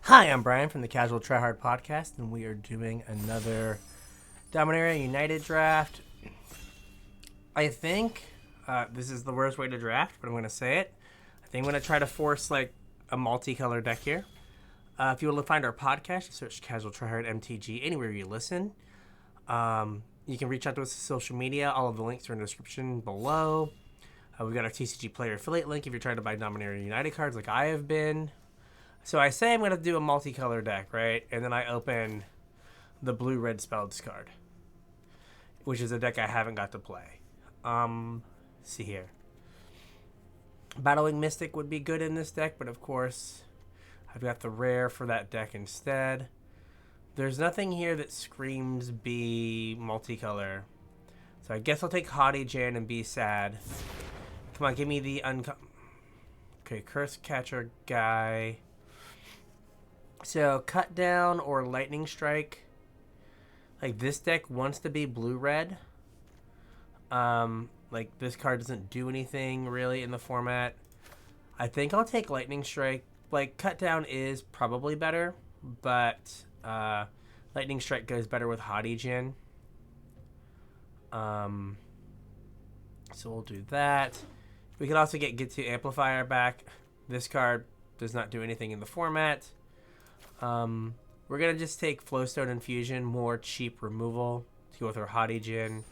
Hi, I'm Brian from the Casual Try Hard podcast, and we are doing another Dominaria United draft. I think this is the worst way to draft, but I'm going to say it. I think I'm going to try to force like a multicolor deck here. If you want to find our podcast, you search Casual Try Hard MTG anywhere you listen. You can reach out to us on social media. All of the links are in the description below. We've got our TCG player affiliate link if you're trying to buy Dominaria United cards like I have been. So I say I'm going to do a multicolor deck, right? And then I open the blue-red spell discard, which is a deck I haven't got to play. See here. Battling Mystic would be good in this deck, but of course I've got the rare for that deck instead. There's nothing here that screams be multicolor. So I guess I'll take Haughty Jan and be sad. Come on, give me the Okay, Curse Catcher guy. So, Cut Down or Lightning Strike. Like, this deck wants to be blue-red. Like, this card doesn't do anything, really, in the format. I think I'll take Lightning Strike. Like, Cut Down is probably better, but Lightning Strike goes better with Haughty Djinn. So, we'll do that. We can also get to Amplifier back. This card does not do anything in the format. We're going to just take Flowstone Infusion, more cheap removal to go with our Haughty Djinn.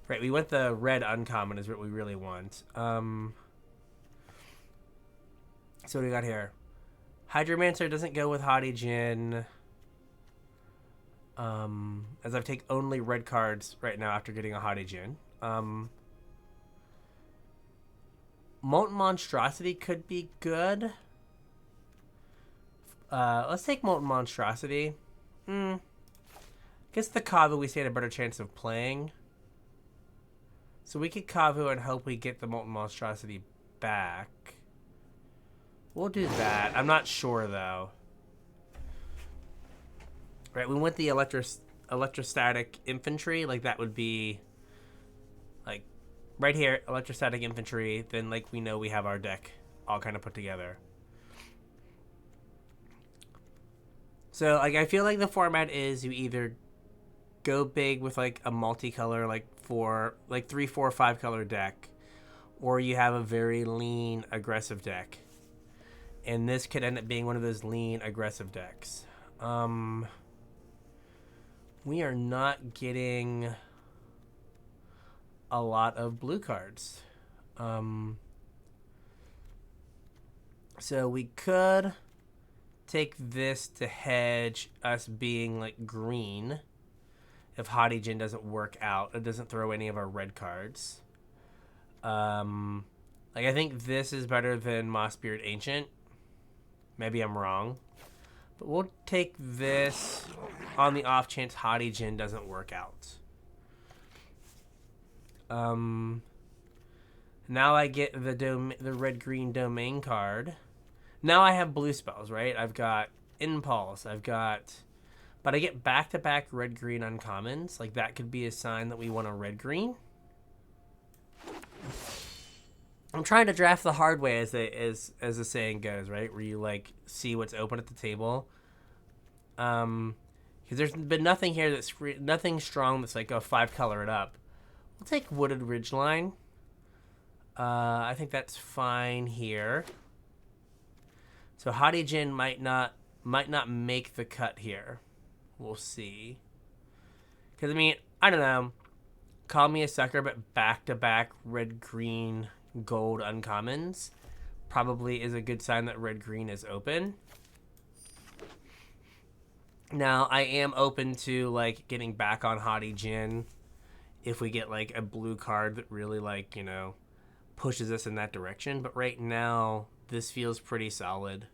Right, we want the red uncommon is what we really want. So what do we got here? Hydromancer doesn't go with Haughty Djinn. As I've taken only red cards right now after getting a Haughty Djinn. Molten Monstrosity could be good. Let's take Molten Monstrosity. Guess the Kavu we stand a better chance of playing. So we could Kavu and hope we get the Molten Monstrosity back. We'll do that. I'm not sure, though. Right, we want the Electrostatic Infantry. Like, that would be... Like, right here, Electrostatic Infantry. Then, like, we know we have our deck all kind of put together. So, like, I feel like the format is you either go big with, like, a multicolor, like, 3, 4, 5 color deck, or you have a very lean, aggressive deck. And this could end up being one of those lean, aggressive decks. We are not getting a lot of blue cards. So we could take this to hedge us being like green if Haughty Djinn doesn't work out. It doesn't throw any of our red cards. Like, I think this is better than Mossbeard Ancient. Maybe I'm wrong. But we'll take this on the off chance Haughty Djinn doesn't work out. Now I get the red-green domain card. Now I have blue spells, right? I've got Impulse. But I get back-to-back red-green uncommons. Like, that could be a sign that we want a red-green. I'm trying to draft the hard way, as the saying goes, right? Where you, like, see what's open at the table. Because there's been nothing here nothing strong that's like, 5-color it up. We'll take Wooded Ridgeline. I think that's fine here. So Haughty Djinn might not make the cut here. We'll see. Because, I mean, I don't know. Call me a sucker, but back-to-back red-green gold uncommons probably is a good sign that red-green is open. Now, I am open to, like, getting back on Haughty Djinn if we get, like, a blue card that really, like, you know, pushes us in that direction. But right now, this feels pretty solid.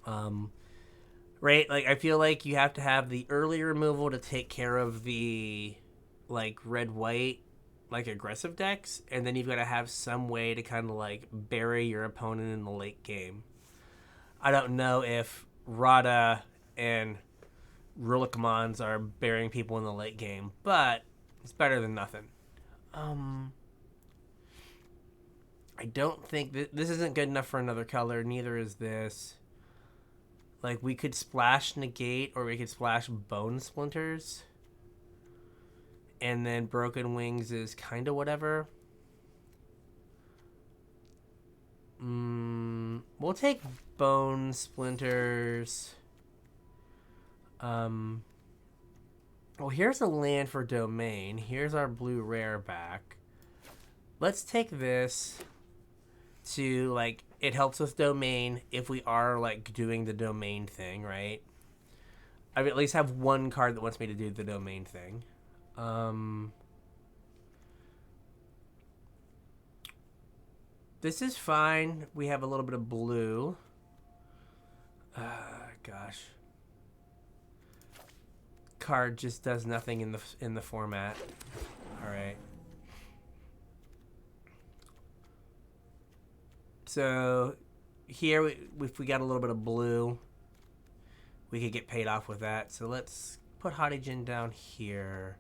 Right, like, I feel like you have to have the early removal to take care of the, like, red-white, like, aggressive decks, and then you've got to have some way to kind of, like, bury your opponent in the late game. I don't know if Rada and Rulakamons are burying people in the late game, but it's better than nothing. I don't think this isn't good enough for another color. Neither is this. Like, we could splash Negate, or we could splash Bone Splinters. And then Broken Wings is kind of whatever. We'll take Bone Splinters. Well, here's a land for Domain. Here's our blue rare back. Let's take this to, like, it helps with Domain if we are, like, doing the Domain thing, right? I at least have one card that wants me to do the Domain thing. This is fine. We have a little bit of blue. Gosh. Card just does nothing in the format. All right. So here, if we got a little bit of blue, we could get paid off with that. So let's put Hottie down here.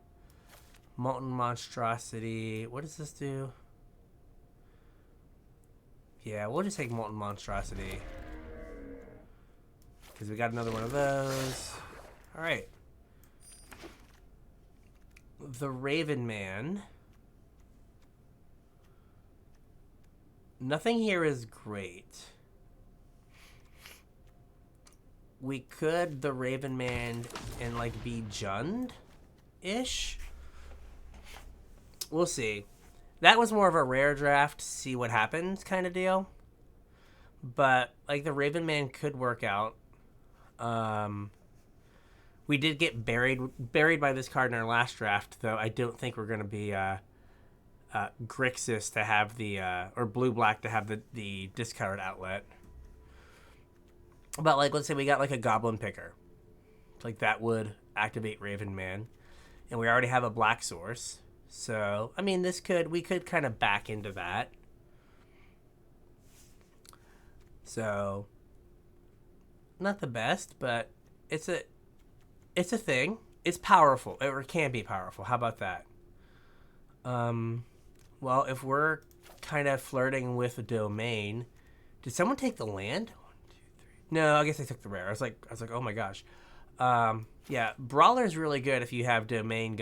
Molten Monstrosity. What does this do? Yeah, we'll just take Molten Monstrosity, because we got another one of those. All right. The Raven Man. Nothing here is great. We could the Raven Man and, like, be Jund-ish. We'll see. That was more of a rare draft, see what happens kind of deal. But, like, the Raven Man could work out. We did get buried by this card in our last draft, though I don't think we're going to be Grixis to have the, or blue-black to have the discard outlet. But, like, let's say we got, like, a Goblin Picker. Like, that would activate Raven Man. And we already have a black source. So, I mean, we could kind of back into that. So, not the best, but it's a thing. It's powerful. It can be powerful. How about that? Well, if we're kind of flirting with a Domain, did someone take the land? 1, 2, 3. No, I guess they took the rare. I was like, oh my gosh. Yeah, Brawler is really good if you have domain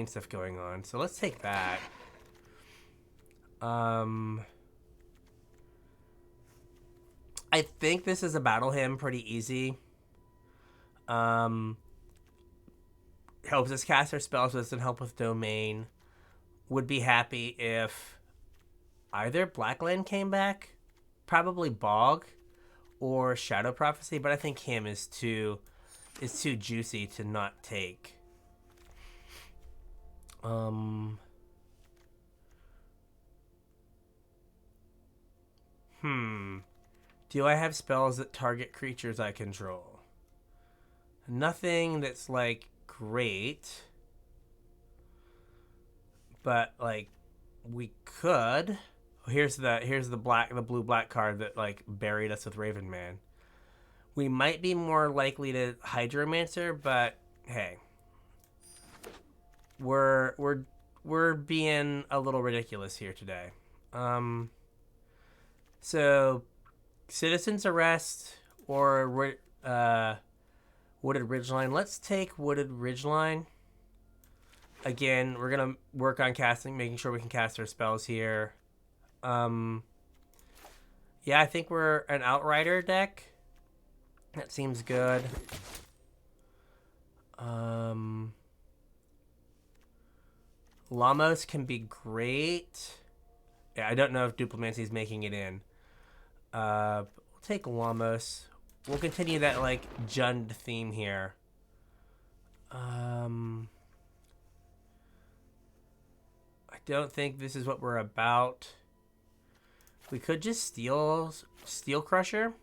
stuff going on. So let's take that. I think this is a Battle Hymn pretty easy. Helps us cast our spells, doesn't help with Domain. Would be happy if either Blackland came back, probably Bog, or Shadow Prophecy, but I think him is too juicy to not take. Do I have spells that target creatures I control? Nothing that's, like, great. But, like, we could. Here's the blue-black card that, like, buried us with Raven Man. We might be more likely to Hydromancer, but hey, we're being a little ridiculous here today. So Citizen's Arrest or Wooded Ridgeline. Let's take Wooded Ridgeline. Again, we're gonna work on making sure we can cast our spells here. Yeah, I think we're an Outrider deck. That seems good. Lamos can be great. Yeah, I don't know if Duplimancy's making it in. We'll take Lamos. We'll continue that, like, Jund theme here. I don't think this is what we're about. We could just Steel Crusher.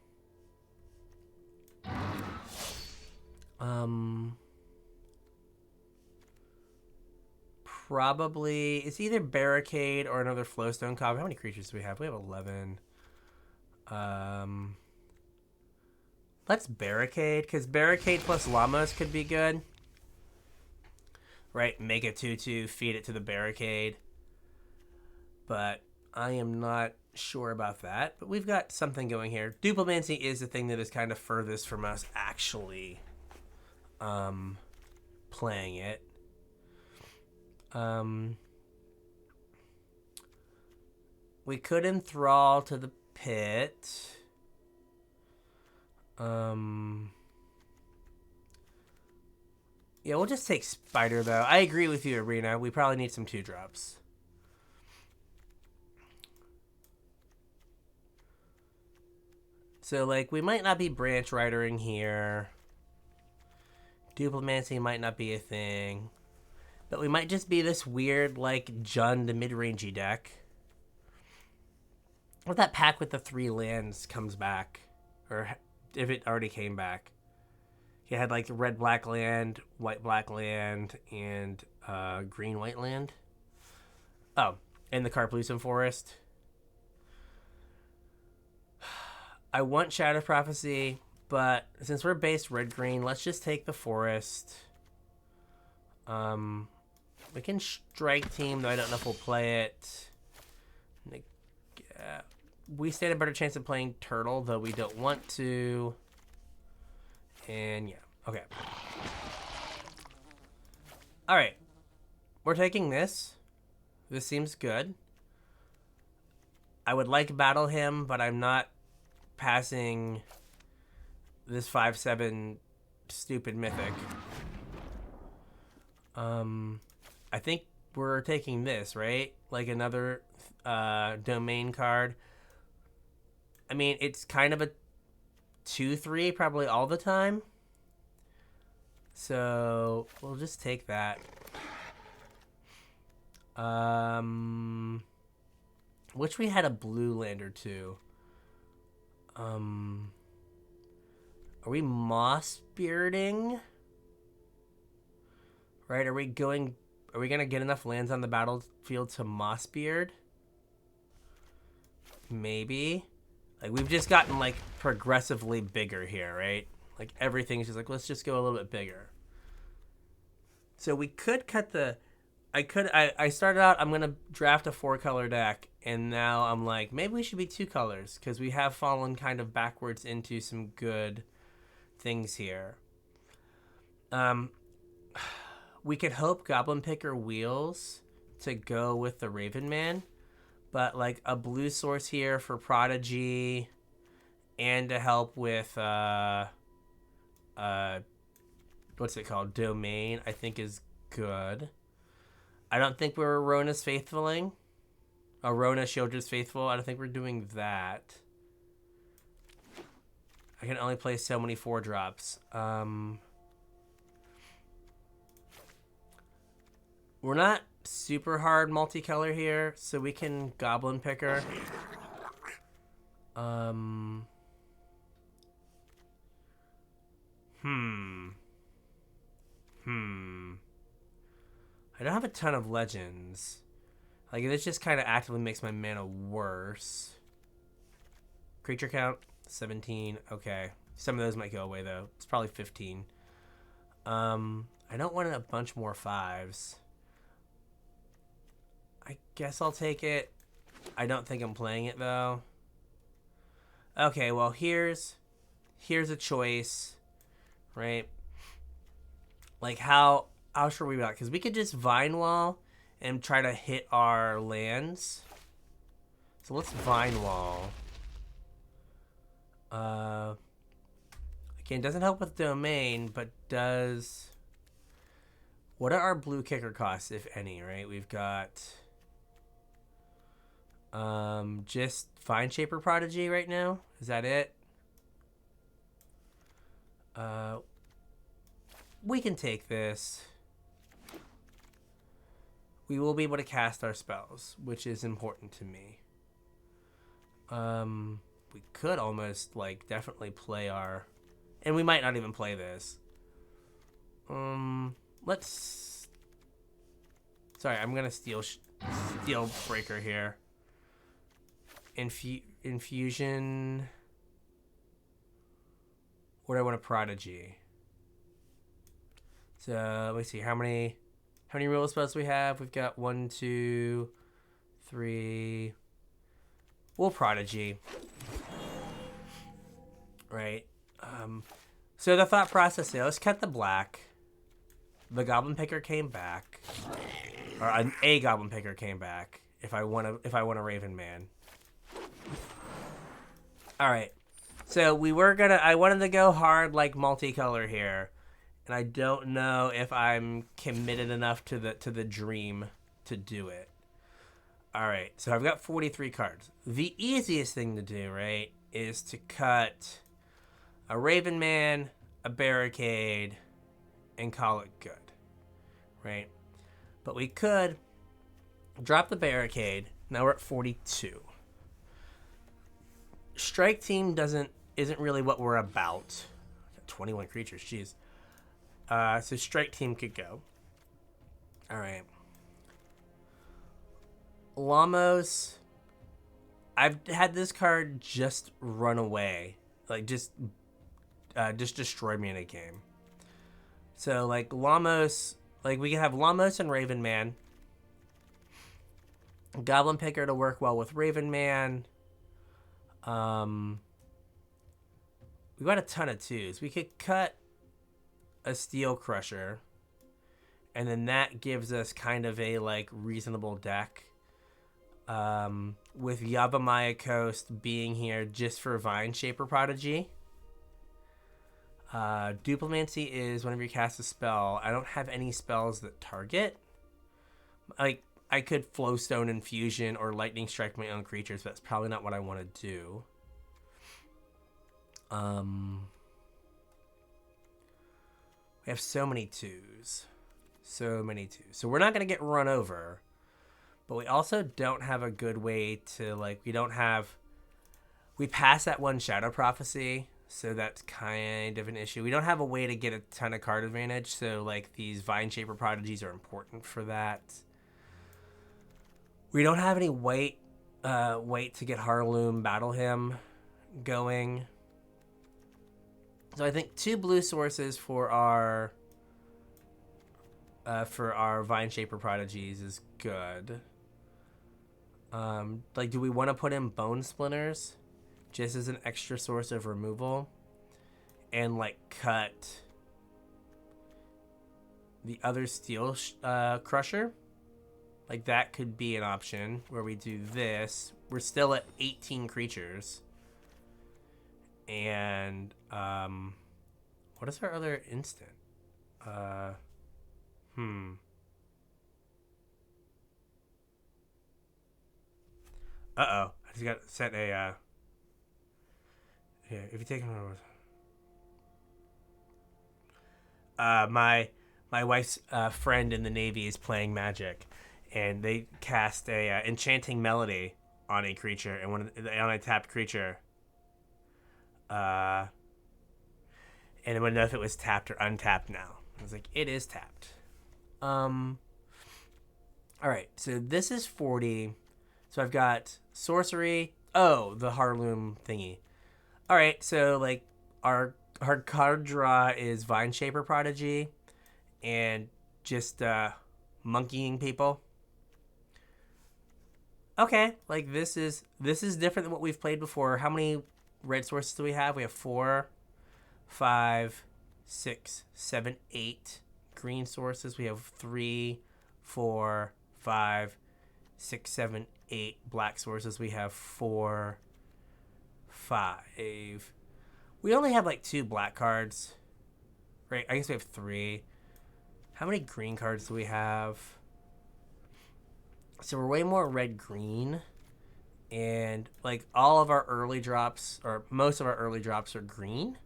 Probably it's either Barricade or another Flowstone Cob. How many creatures do we have? We have 11. Let's Barricade, because Barricade plus Llamas could be good. Right, make a 2/2, feed it to the Barricade. But I am not sure about that, but we've got something going here. Duplimancy is the thing that is kind of furthest from us actually playing it. We could enthrall to the pit. Yeah, we'll just take Spider, though. I agree with you, Arena. We probably need some 2-drops. So, like, we might not be branch ridering here. Duplimancy might not be a thing. But we might just be this weird, like, Jund mid-rangey deck. What if that pack with the 3 lands comes back? Or if it already came back. He had, like, red-black land, white-black land, and green-white land. Oh, and the Carplucent Forest. I want Shadow Prophecy, but since we're based red-green, let's just take the forest. We can Strike Team, though I don't know if we'll play it. We stand a better chance of playing Turtle, though we don't want to. And yeah, okay. Alright. We're taking this. This seems good. I would like Battle Him, but I'm not passing this 5/7 stupid mythic. I think we're taking this, right? Like another domain card. I mean, it's kind of a 2/3 probably all the time. So we'll just take that. Wish we had a blue land or two. Are we moss bearding? Right, are we gonna get enough lands on the battlefield to moss beard? Maybe. Like, we've just gotten, like, progressively bigger here, right? Like, everything's just like, let's just go a little bit bigger. So we could cut the... I started out, I'm going to draft a 4-color deck, and now I'm like, maybe we should be 2 colors, because we have fallen kind of backwards into some good things here. We could hope Goblin Picker Wheels to go with the Raven Man. But, like, a blue source here for Prodigy and to help with, what's it called? Domain, I think is good. I don't think we're Rona's Faithfuling. Rona Shieldred's Faithful. I don't think we're doing that. I can only play so many 4-drops. We're not super hard multicolor here, so we can Goblin Picker. I don't have a ton of legends. Like, this just kind of actively makes my mana worse. Creature count 17. Okay, some of those might go away though. It's probably 15. I don't want a bunch more 5s. I guess I'll take it. I don't think I'm playing it, though. Okay, well, here's a choice, right? Like, how sure are we about? Because we could just Vine Wall and try to hit our lands. So let's Vine Wall. Again, doesn't help with Domain, but does... What are our blue kicker costs, if any, right? We've got... just Vine Shaper Prodigy right now. Is that it? We can take this. We will be able to cast our spells, which is important to me. We could almost, like, definitely play our... And we might not even play this. Let's... Sorry, I'm gonna Steel Breaker here. Infusion. What do I want a Prodigy? So let me see how many removal spells we have. We've got 1, 2, 3, we'll Prodigy. Right. So the thought process here, let's cut the black. The Goblin Picker came back. Or a Goblin Picker came back if I want a Raven Man. Alright. So I wanted to go hard like multicolor here. And I don't know if I'm committed enough to the dream to do it. Alright, so I've got 43 cards. The easiest thing to do, right, is to cut a Raven Man, a Barricade, and call it good. Right? But we could drop the Barricade. Now we're at 42. Strike Team isn't really what we're about. 21 creatures, jeez. So Strike Team could go. Alright. Lamos. I've had this card just run away. Like, just destroy me in a game. So, like, Lamos... Like, we can have Lamos and Raven Man. Goblin Picker to work well with Raven Man. We got a ton of twos. We could cut a Steel Crusher. And then that gives us kind of a, like, reasonable deck. With Yavimaya Coast being here just for Vine Shaper Prodigy. Duplimancy is whenever you cast a spell. I don't have any spells that target. Like, I could Flowstone Infusion or Lightning Strike my own creatures, but that's probably not what I want to do. We have so many twos. So many twos. So we're not going to get run over. But we also don't have a good way to, like, we passed that one Shadow Prophecy. So that's kind of an issue. We don't have a way to get a ton of card advantage. So, like, these Vine Shaper Prodigies are important for that. We don't have any white to get Harloom Battle Hymn going. So I think 2 blue sources for our Vine Shaper Prodigies is good. Like, do we want to put in Bone Splinters just as an extra source of removal and, like, cut the other Steel Crusher? Like, that could be an option where we do this. We're still at 18 creatures. And, what is our other instant? Uh-oh. I just got sent a, yeah, if you take him my wife's friend in the Navy is playing Magic, and they cast a enchanting melody on a creature, and on a tapped creature, and I wouldn't know if it was tapped or untapped now. I was like, it is tapped. All right, so this is 40. So I've got sorcery. Oh, the Harloom thingy. All right, so, like, our card draw is Vine Shaper Prodigy and just monkeying people. Okay, like, this is different than what we've played before. How many red sources do we have? We have 4, 5, 6, 7, 8 green sources. We have 3, 4, 5, 6, 7, 8 black sources. We have 4, 5. We only have, like, 2 black cards. Right, I guess we have 3. How many green cards do we have? So we're way more red-green. And, like, all of our early drops, or most of our early drops are green.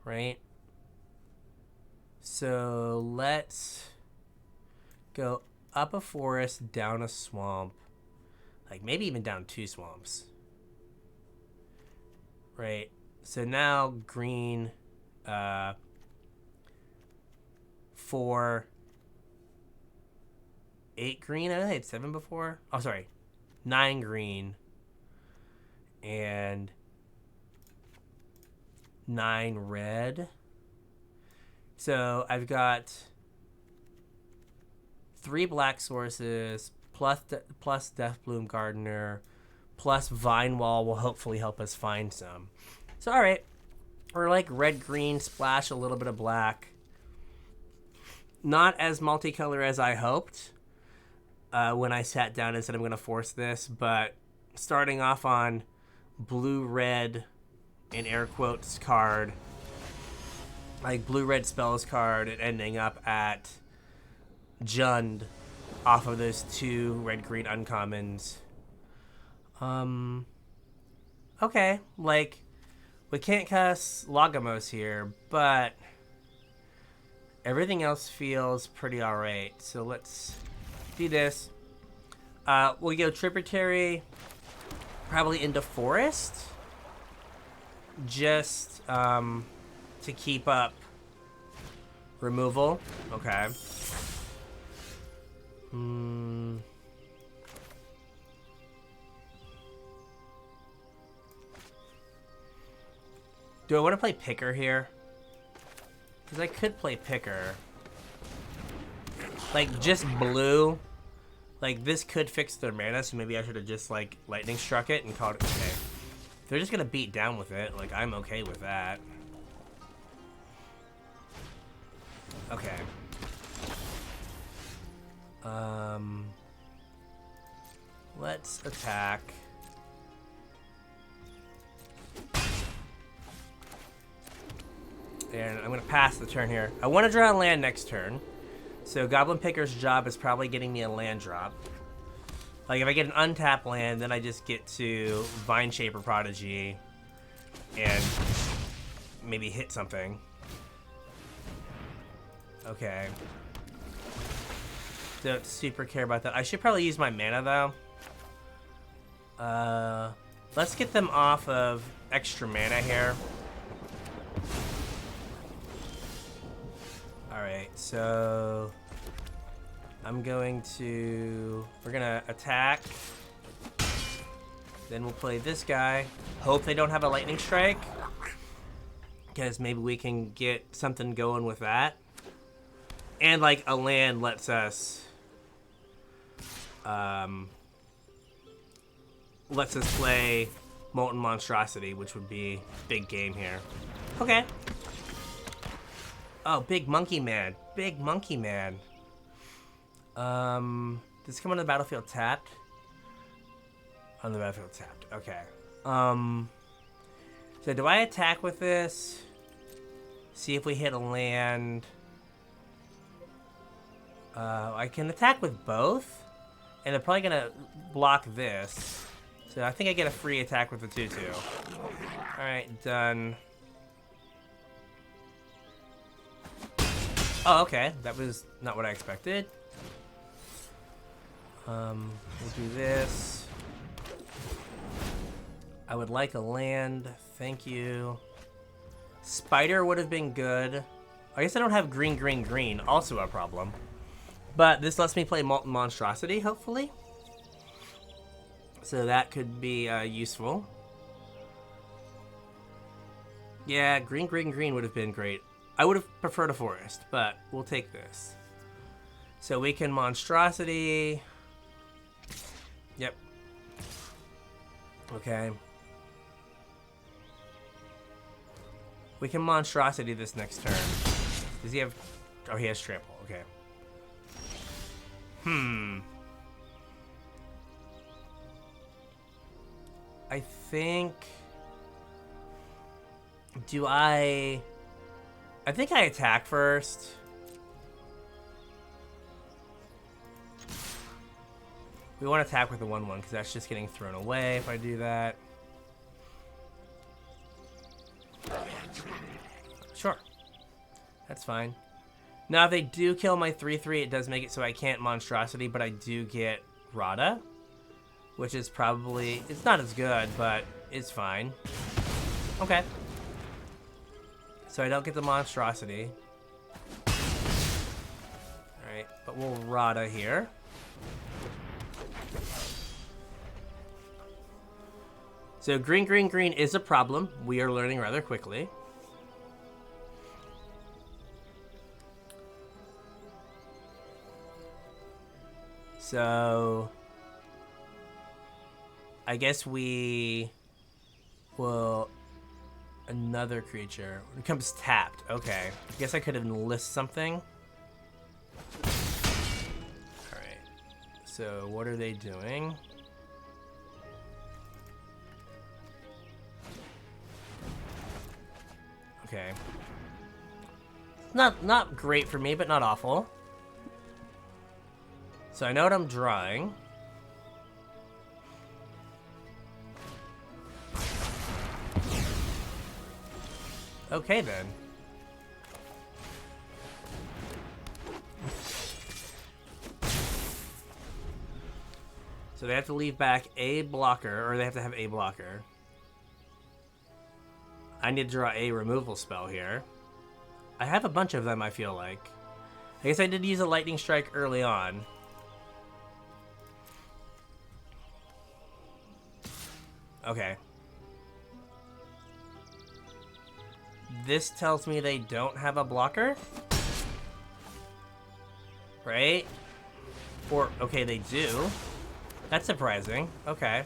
Right? So let's go up a forest, down a swamp. Like, maybe even down 2 swamps. Right? So now green, 4, 8 green. I had 7 before. Oh, sorry. 9 green. And 9 red. So I've got 3 black sources plus Deathbloom Gardener plus Vine Wall will hopefully help us find some. So, all right. We're like red-green, splash a little bit of black. Not as multicolor as I hoped when I sat down and said I'm going to force this, but starting off on blue-red, in air quotes, card, like blue-red spells card, and ending up at Jund off of those 2 red-green uncommons. Okay, like, we can't cast Logamos here, but everything else feels pretty alright. So let's do this. We'll go Tributary, probably into Forest, just to keep up removal. Okay. Do I want to play Picker here? Because I could play Picker. Like, just blue. Like, this could fix their mana, so maybe I should have just, like, Lightning Struck it and called it okay. If they're just going to beat down with it, like, I'm okay with that. Okay. Let's attack. And I'm going to pass the turn here. I want to draw a land next turn. So Goblin Picker's job is probably getting me a land drop. Like, if I get an untapped land, then I just get to Vine Shaper Prodigy and maybe hit something. Okay. Don't super care about that. I should probably use my mana, though. Let's get them off of extra mana here. Alright, so I'm going to... We're going to attack. Then we'll play this guy. Hope they don't have a Lightning Strike, because maybe we can get something going with that. And, like, a land lets us... lets us play Molten Monstrosity, which would be big game here. Okay. Oh, Big Monkey Man. Big Monkey Man. Does this come on the battlefield tapped? On the battlefield tapped. Okay. So do I attack with this? See if we hit a land. I can attack with both. And they're probably going to block this. So I think I get a free attack with the 2-2. Alright, done. Oh, okay. That was not what I expected. We'll do this. I would like a land. Thank you. Spider would have been good. I guess I don't have green, green, green. Also a problem. But this lets me play Molten Monstrosity, hopefully. So that could be useful. Yeah, green, green, green would have been great. I would have preferred a forest, but we'll take this. So we can Monstrosity. Yep. Okay. We can Monstrosity this next turn. Does he have... Oh, he has Trample. Okay. I think... Do I think I attack first. We want to attack with the 1/1 because that's just getting thrown away if I do that. Sure. That's fine. Now, if they do kill my 3/3, it does make it so I can't Monstrosity, but I do get Rada, which is probably... It's not as good, but it's fine. Okay. So I don't get the Monstrosity. Alright, but we'll Rada here. So green, green, green is a problem. We are learning rather quickly. So I guess we will... Another creature. It becomes tapped. Okay. I guess I could enlist something. Alright. So, what are they doing? Okay. Not great for me, but not awful. So I know what I'm drawing. Okay, then. So they have to leave back a blocker, or they have to have a blocker. I need to draw a removal spell here. I have a bunch of them, I feel like. I guess I did use a lightning strike early on. Okay. This tells me they don't have a blocker? Right? Or, okay, they do. That's surprising. Okay.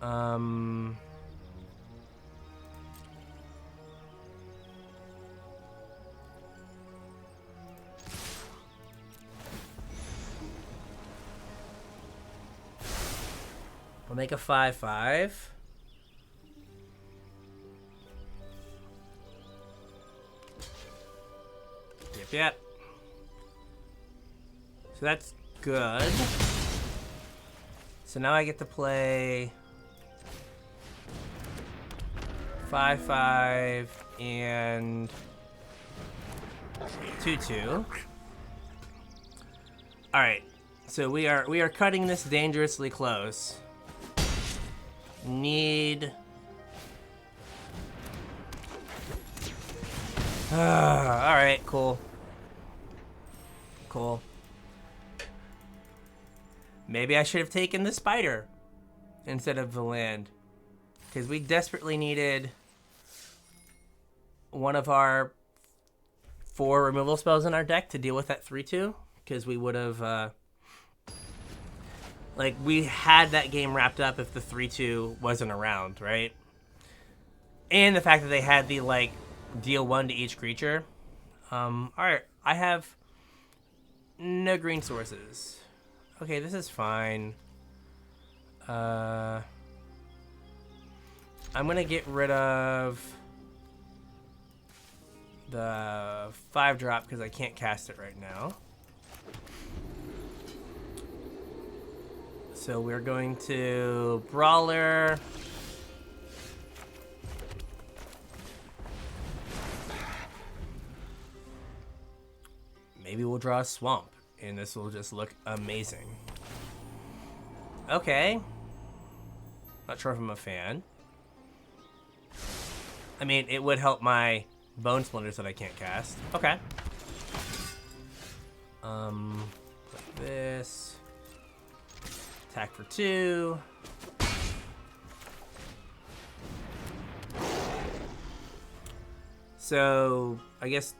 We'll make a 5/5. Yep. So that's good. So now I get to play 5/5 and 2/2. All right. So we are cutting this dangerously close. Need. All right. Cool. Cool. Maybe I should have taken the spider instead of the land, because we desperately needed one of our 4 removal spells in our deck to deal with that 3/2, because we would have like, we had that game wrapped up if the 3/2 wasn't around, right? And the fact that they had the, like, deal 1 to each creature. Alright, I have no green sources. Okay, this is fine. I'm gonna get rid of the 5-drop because I can't cast it right now. So we're going to Brawler. Maybe we'll draw a Swamp, and this will just look amazing. Okay. Not sure if I'm a fan. I mean, it would help my Bone Splinters that I can't cast. Okay. Like this. Attack for 2. So, I guess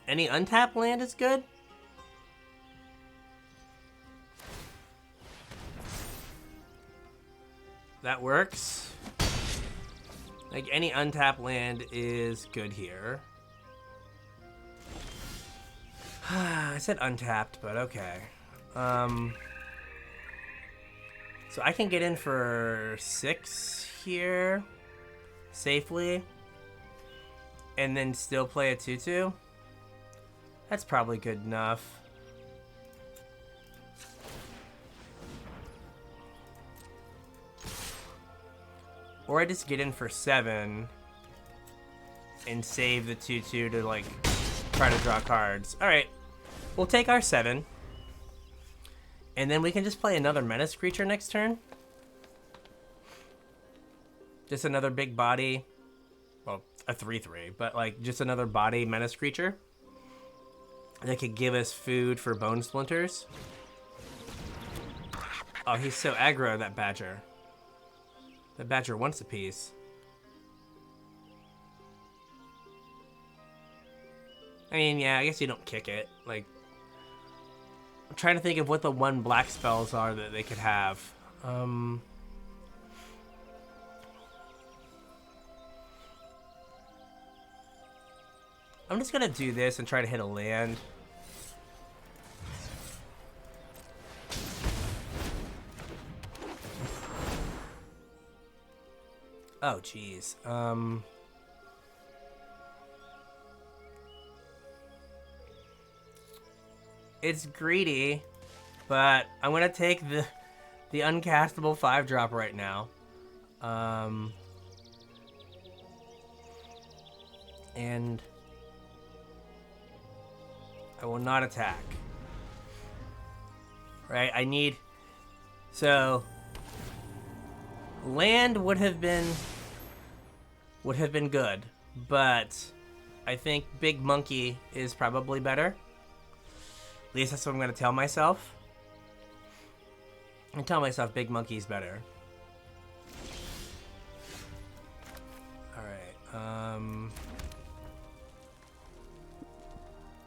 any untapped land is good? That works. Like, any untapped land is good here. I said untapped, but okay. So I can get in for 6 here safely, and then still play a 2/2. That's probably good enough. Or I just get in for 7 and save the 2/2 to, like, try to draw cards. Alright, we'll take our 7. And then we can just play another menace creature next turn. Just another big body. Well, a 3/3, but, like, just another body menace creature that could give us food for Bone Splinters. Oh, he's so aggro, that Badger. That Badger wants a piece. I mean, yeah, I guess you don't kick it. Like, trying to think of what the 1 black spells are that they could have. I'm just gonna do this and try to hit a land. Oh, jeez. It's greedy, but I'm gonna take the uncastable 5-drop right now. And I will not attack. Right, I need... So... Land would have been good, but I think Big Monkey is probably better. At least that's what I'm going to tell myself. I tell myself Big Monkey's better. Alright,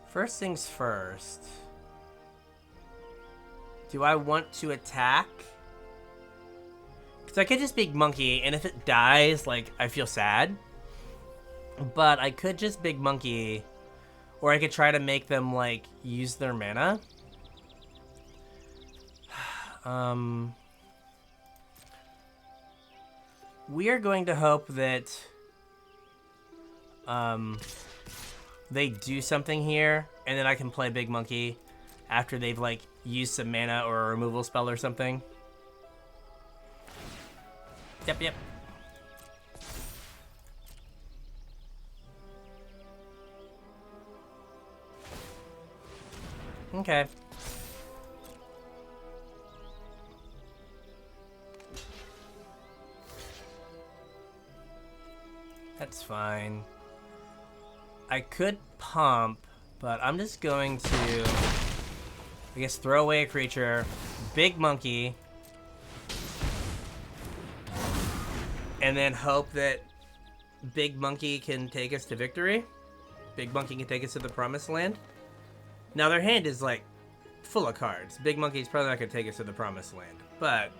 first things first. Do I want to attack? Because I could just Big Monkey, and if it dies, like, I feel sad. But I could just Big Monkey, or I could try to make them, like, use their mana. We are going to hope that they do something here, and then I can play Big Monkey after they've, like, used some mana or a removal spell or something. Yep. Okay. That's fine. I could pump, but I'm just going to, I guess, throw away a creature, Big Monkey, and then hope that Big Monkey can take us to victory. Big Monkey can take us to the Promised Land. Now, their hand is, like, full of cards. Big Monkey's probably not going to take us to the Promised Land. But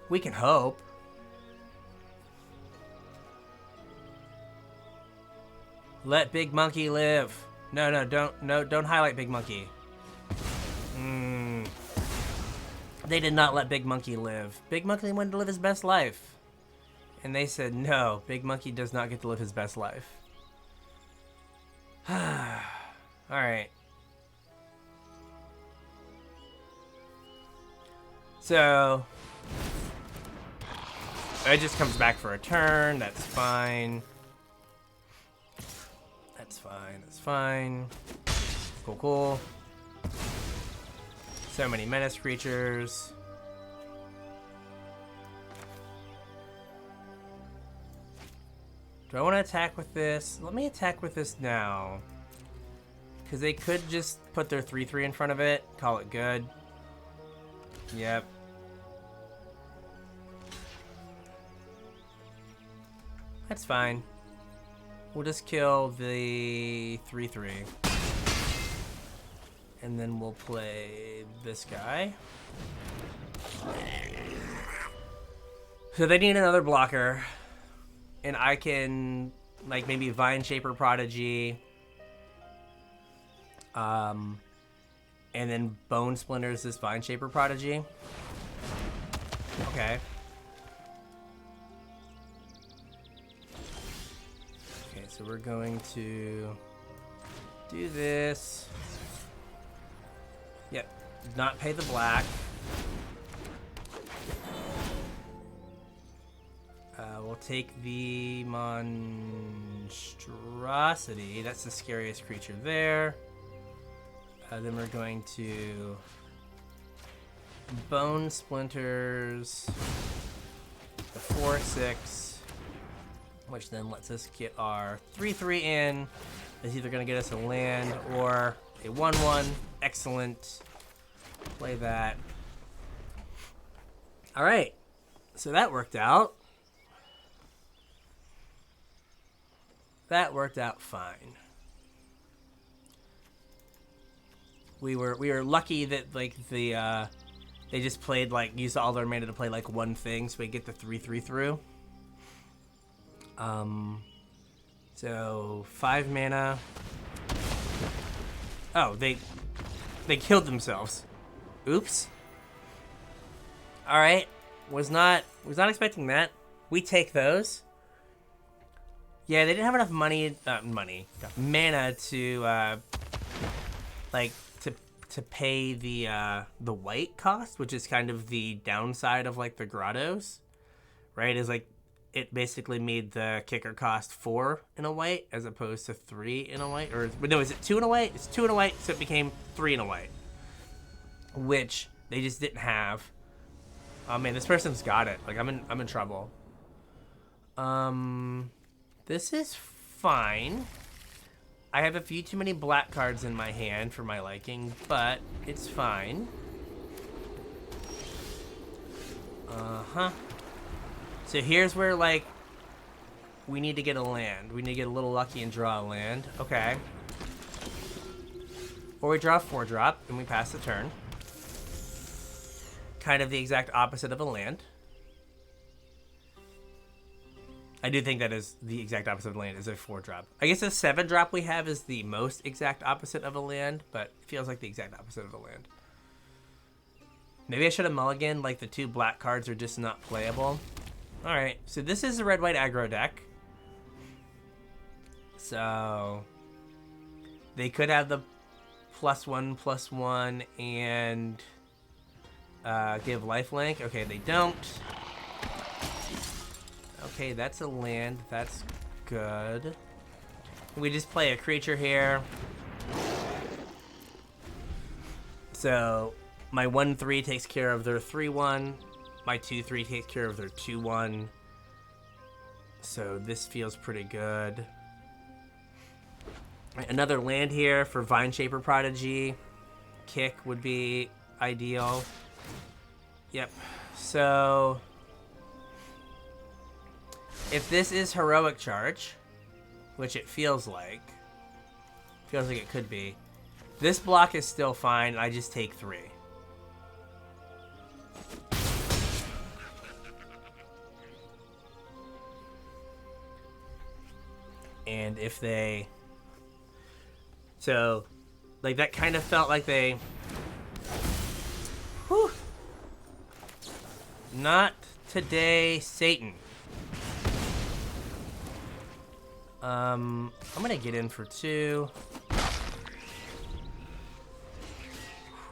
we can hope. Let Big Monkey live. No, don't highlight Big Monkey. They did not let Big Monkey live. Big Monkey wanted to live his best life. And they said, no, Big Monkey does not get to live his best life. Alright. So, it just comes back for a turn. That's fine. That's fine. Cool. So many menace creatures. Do I want to attack with this? Let me attack with this now. Because they could just put their 3/3 in front of it. Call it good. Yep. That's fine. We'll just kill the 3/3. And then we'll play this guy. So they need another blocker. And I can, like, maybe Vine Shaper Prodigy. And then Bone Splinters this Vine Shaper Prodigy. Okay. Okay, so we're going to do this. Yep, not pay the black. We'll take the Monstrosity. That's the scariest creature there. Then we're going to Bone Splinters the 4/6, which then lets us get our 3/3 in. It's either going to get us a land or a 1/1. Excellent. Play that. All right. So that worked out. That worked out fine. we were lucky that like they just played like used all their mana to play like one thing, so we get the 3/3 through. So 5 mana. Oh, they killed themselves. Oops. All right, was not expecting that. We take those. Yeah, they didn't have enough mana to like to pay the white cost, which is kind of the downside of like the grottos, right? Is like it basically made the kicker cost 4 in a white as opposed to 3 in a white, or no, is it 2 in a white? It's 2 in a white, so it became 3 in a white, which they just didn't have. Oh man, this person's got it. Like I'm in trouble. This is fine. I have a few too many black cards in my hand for my liking, but it's fine. So here's where, like, we need to get a land. We need to get a little lucky and draw a land. Okay. Or we draw a 4-drop and we pass the turn. Kind of the exact opposite of a land. I do think that is the exact opposite of a land, is a 4-drop. I guess the 7-drop we have is the most exact opposite of a land, but it feels like the exact opposite of a land. Maybe I should have mulliganed, like the 2 black cards are just not playable. Alright, so this is a red-white aggro deck. So they could have the +1/+1 and give lifelink. Okay, they don't. Okay, that's a land. That's good. We just play a creature here. So my 1/3 takes care of their 3/1. My 2/3 takes care of their 2/1. So this feels pretty good. Another land here for Vineshaper Prodigy. Kick would be ideal. Yep. So if this is Heroic Charge, which it feels like it could be, this block is still fine. I just take 3. And if they... So, like, that kind of felt like they... Whew. Not today, Satan. I'm gonna get in for 2.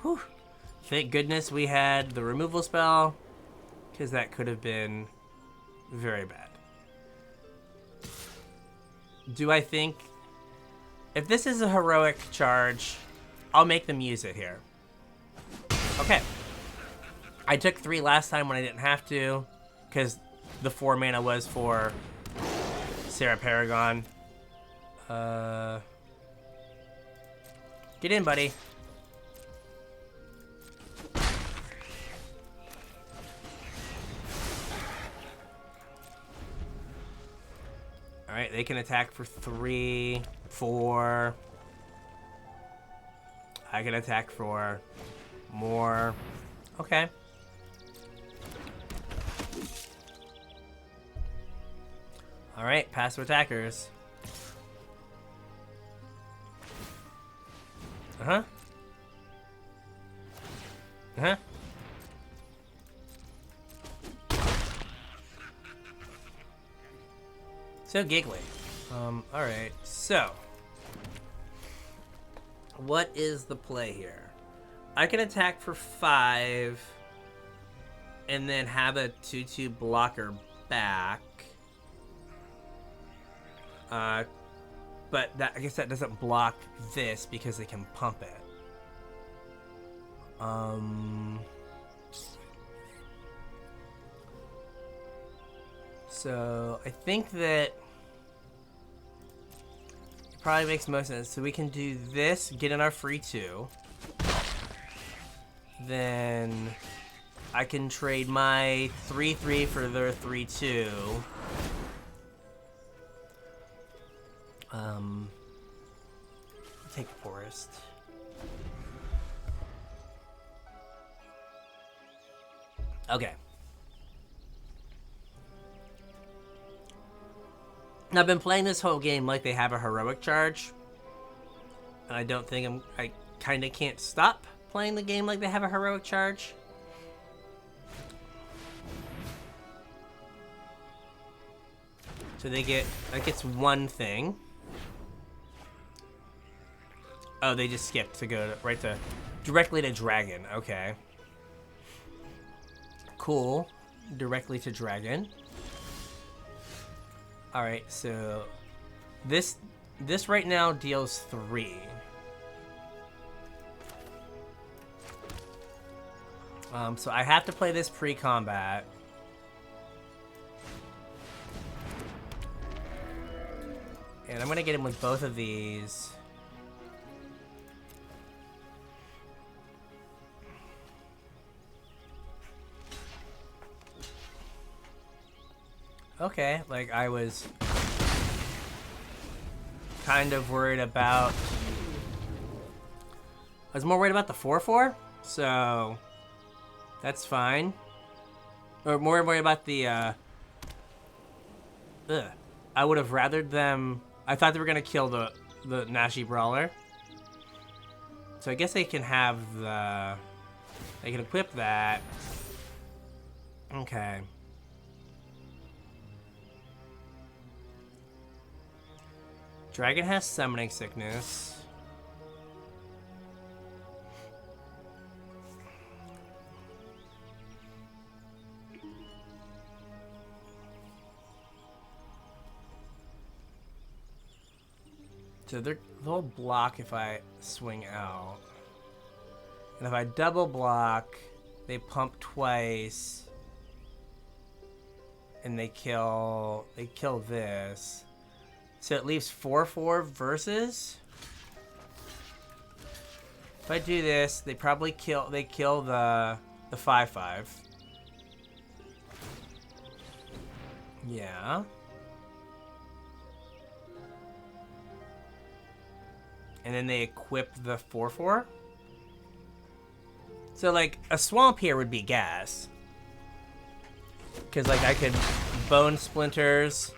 Whew. Thank goodness we had the removal spell, because that could have been very bad. Do I think... If this is a Heroic Charge, I'll make them use it here. Okay. I took 3 last time when I didn't have to, because the 4 mana was for Sarah Paragon. Get in, buddy. Alright, they can attack for 3, 4. I can attack for more. Okay. Alright, passive attackers. Uh-huh. Uh-huh. So giggly. Alright, so what is the play here? I can attack for 5 and then have a 2/2 blocker back. But that, I guess that doesn't block this because they can pump it. So I think that it probably makes most sense. So we can do this, get in our free 2. Then I can trade my 3/3 for their 3/2. Take Forest. Okay. I've been playing this whole game like they have a heroic charge. And I don't think I kind of can't stop playing the game like they have a heroic charge. So that gets one thing. Oh, they just skipped to go directly to dragon. Okay. Cool. Directly to dragon. All right, so this right now deals 3. So I have to play this pre-combat. And I'm gonna get him with both of these. Okay, like I was kind of worried about... I was more worried about the 4/4, so that's fine. Or more worried about the, I would have rathered them... I thought they were going to kill the Nashi Brawler. So I guess they can have the... They can equip that. Okay. Dragon has Summoning Sickness. So they'll block if I swing out. And if I double block, they pump twice. And they kill this. So it leaves 4/4 versus. If I do this, they probably kill the 5/5. Yeah. And then they equip the 4/4. So like a swamp here would be gas. Cause like I could bone splinters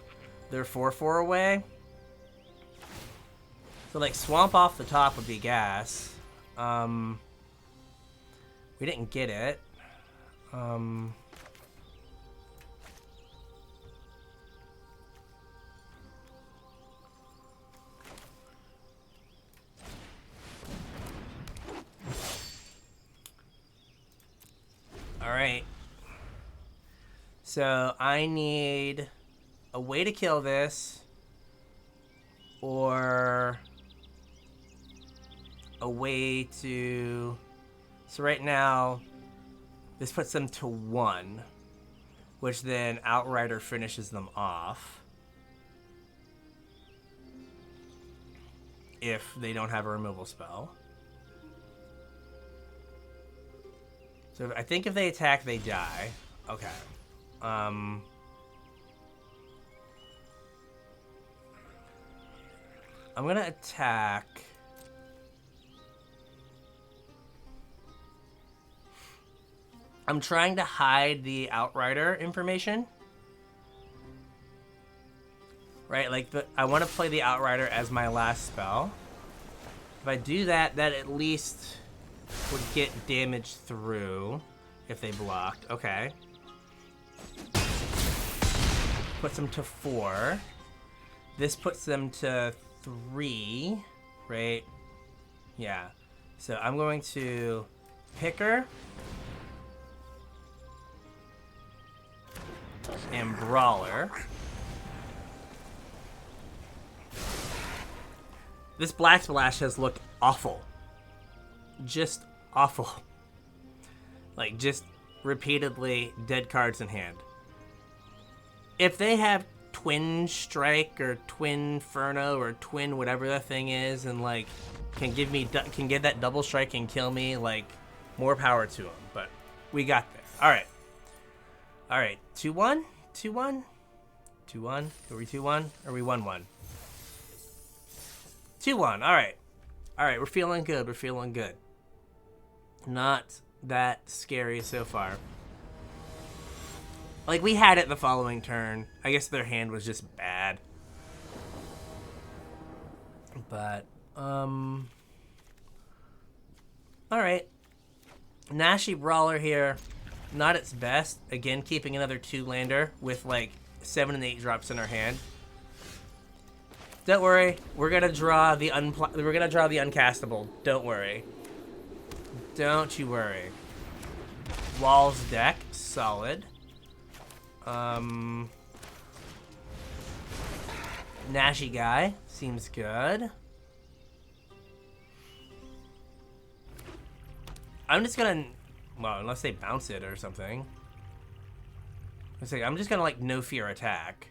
their 4/4 away. So like swamp off the top would be gas. We didn't get it. Alright. So I need a way to kill this, or a way to... So right now, this puts them to 1, which then Outrider finishes them off. If they don't have a removal spell. So I think if they attack, they die. Okay. I'm gonna attack. I'm trying to hide the Outrider information. Right, like I want to play the Outrider as my last spell. If I do that, that at least would get damage through if they blocked. Okay. Puts them to 4. This puts them to 3, right? Yeah. So I'm going to Picker and Brawler. This Black Splash has looked awful. Just awful. Like, just repeatedly dead cards in hand. If they have Twin Strike or Twin Inferno or Twin whatever the thing is, and like can get that double strike and kill me, like more power to them. But we got this. All right. All right. 2-1, 2-1, 2-1. Are we 2-1? Or are we 1-1? 2-1. All right. All right. We're feeling good. We're feeling good. Not that scary so far. Like, we had it the following turn. I guess their hand was just bad. But, alright. Nashi Brawler here. Not its best. Again, keeping another 2-lander with, like, 7 and 8 drops in our hand. Don't worry. We're gonna draw the uncastable. Don't worry. Don't you worry. Walls deck. Solid. Nashi guy. Seems good. I'm just gonna... Well, unless they bounce it or something. I'm just gonna, like, no fear attack.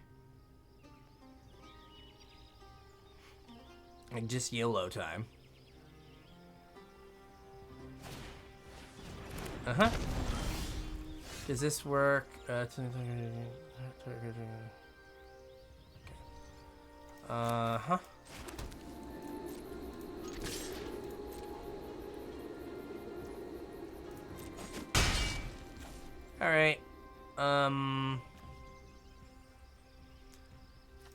Like, just YOLO time. Uh-huh. Does this work? Uh-huh. Alright.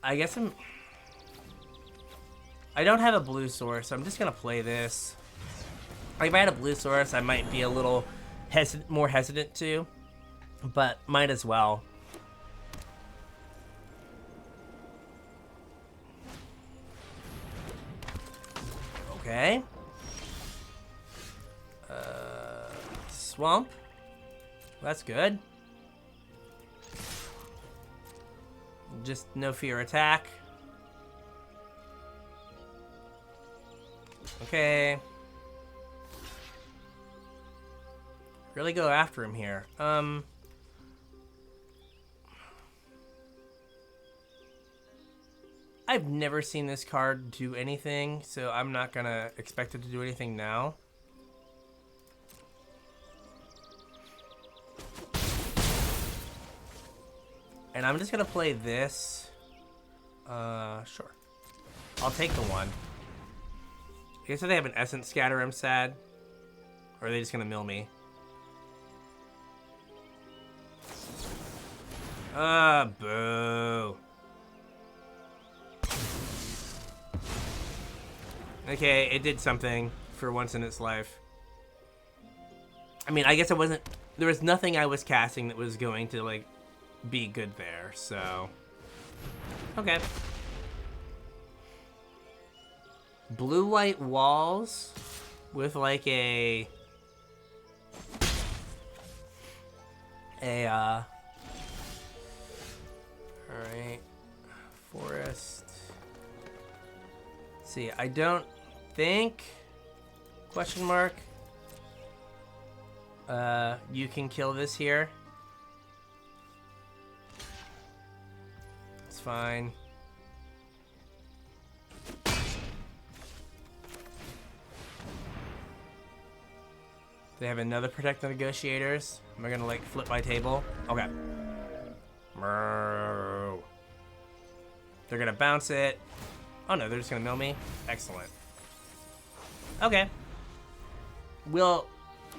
I guess I don't have a blue source, so I'm just gonna play this. Like, if I had a blue source, I might be a little more hesitant to, but might as well. Okay. Swamp. That's good. Just no fear attack. Okay. Really go after him here. I've never seen this card do anything, so I'm not gonna expect it to do anything now. And I'm just gonna play this. Sure. I'll take the 1. I guess if they have an Essence Scatter, I'm sad. Or are they just gonna mill me? Boo. Okay, it did something for once in its life. I mean, I guess it wasn't... There was nothing I was casting that was going to, like, be good there, so... Okay. Blue-white walls with, like, a... Alright. Forest. Let's see, I don't think... Question mark. You can kill this here. It's fine. They have another Protect the Negotiators. Am I gonna, like, flip my table? Okay. They're gonna bounce it. Oh no, they're just gonna mill me? Excellent. Okay. Well,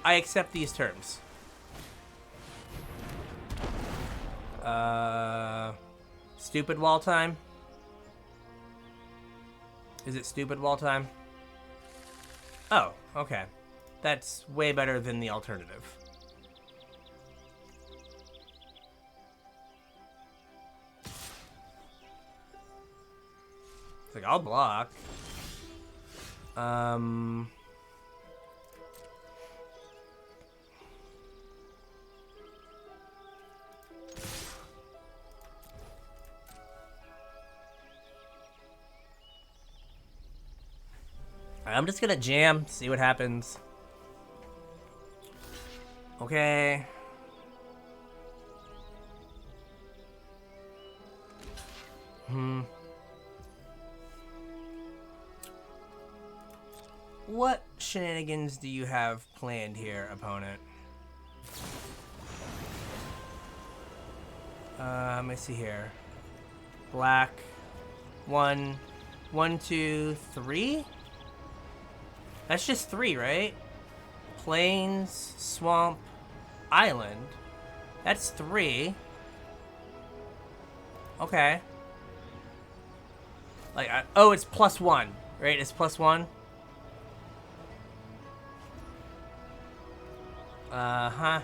I accept these terms. Stupid wall time? Is it stupid wall time? Oh, okay. That's way better than the alternative. It's like, I'll block. I'm just gonna jam, see what happens. Okay. What shenanigans do you have planned here, opponent? Let me see here. Black. 1, 2, 3? That's just 3, right? Plains, swamp, island. That's 3. Okay. Like, oh, it's +1, right? It's +1. Uh-huh.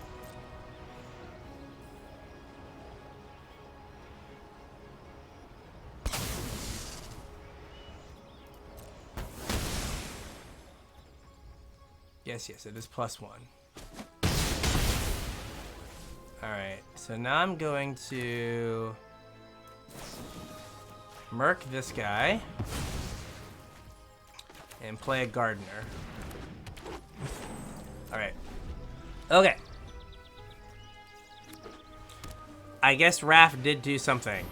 Yes, it is +1. Alright, so now I'm going to murk this guy and play a gardener. Alright. Okay. I guess Raph did do something.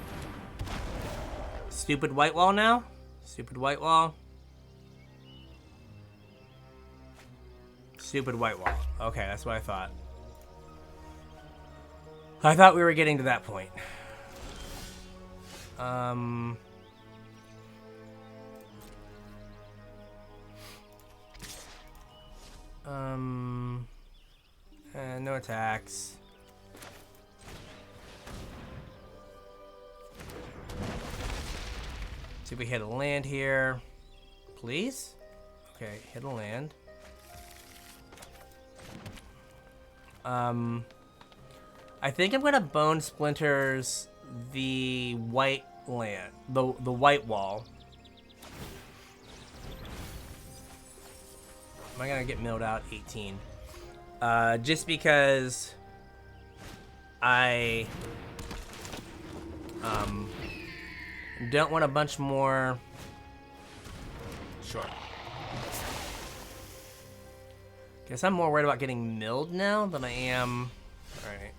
Stupid white wall now? Stupid white wall. Stupid white wall. Okay, that's what I thought. I thought we were getting to that point. No attacks. See if we hit a land here. Please? Okay, hit a land. I think I'm gonna Bone Splinters the white land, the white wall. Am I gonna get milled out? 18. Just because I don't want a bunch more. Sure. Guess I'm more worried about getting milled now than I am. All right.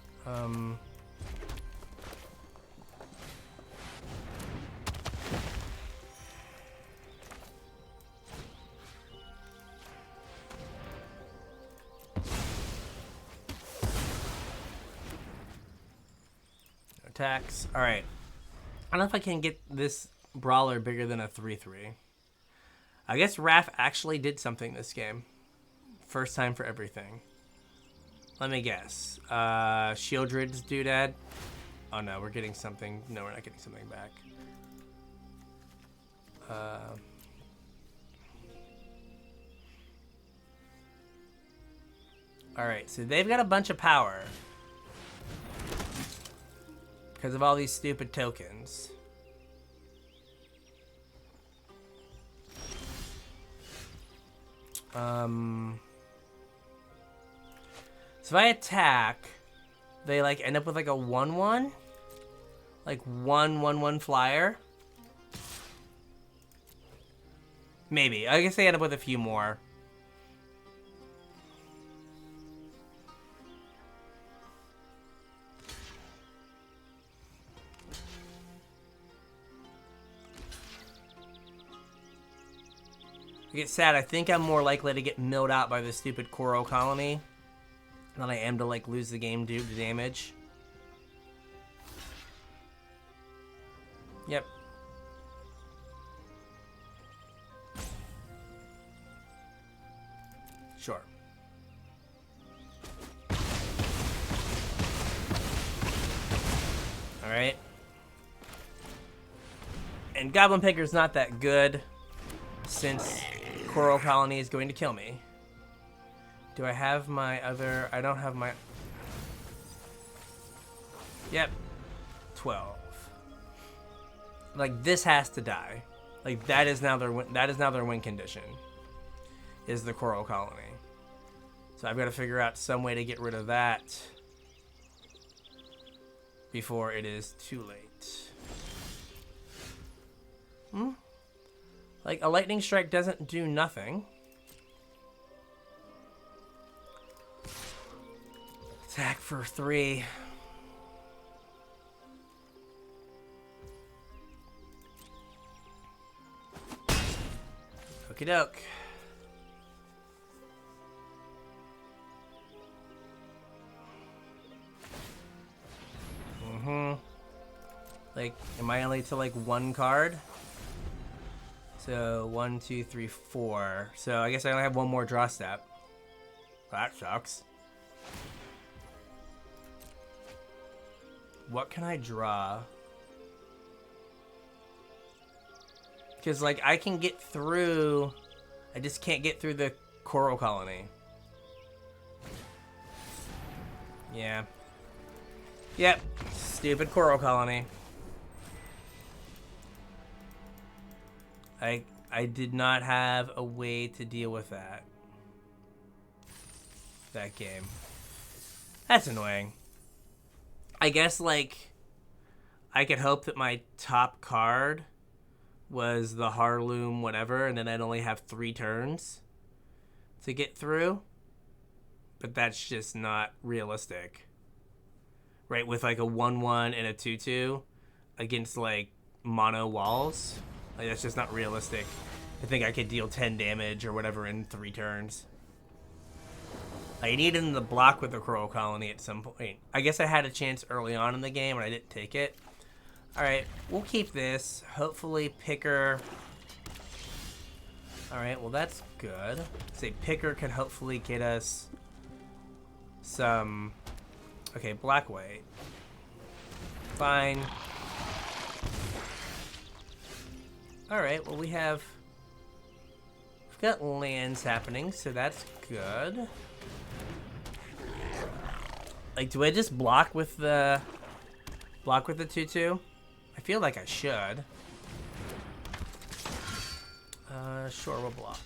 Attacks. All right. I don't know if I can get this brawler bigger than a 3/3. I guess Raph actually did something this game. First time for everything. Let me guess. Shieldred's doodad. Oh no, we're getting something. No, we're not getting something back. Alright, so they've got a bunch of power. Because of all these stupid tokens. So if I attack, they like end up with like a 1/1, like 1/1/1 flyer. Maybe. I guess they end up with a few more. I get sad. I think I'm more likely to get milled out by the stupid coral colony than I am to like lose the game due to damage. Yep. Sure. All right. And Goblin Picker's not that good since Coral Colony is going to kill me. Do I have my other... I don't have my... Yep. 12. Like, this has to die. Like, that is now their win condition. Is the Coral Colony. So I've got to figure out some way to get rid of that before it is too late. Like, a lightning strike doesn't do nothing. Attack for 3. Okie doke. Like, am I only to like 1 card? So 1, 2, 3, 4. So I guess I only have 1 more draw step. That sucks. What can I draw? Because, like, I can get through... I just can't get through the coral colony. Yeah. Yep. Stupid coral colony. I did not have a way to deal with that. That game. That's annoying. I guess, like, I could hope that my top card was the Harloom whatever, and then I'd only have 3 turns to get through. But that's just not realistic. Right, with like a 1/1 and a 2/2 against like mono walls. Like, that's just not realistic. I think I could deal 10 damage or whatever in 3 turns. I needed him to block with the coral colony at some point. I guess I had a chance early on in the game and I didn't take it. Alright, we'll keep this. Hopefully Picker... Alright, well that's good. Say Picker can hopefully get us some... Okay, black white. Fine. Alright, well we've got lands happening, so that's good. Like, do I just block with the 2/2? I feel like I should. Sure, we'll block.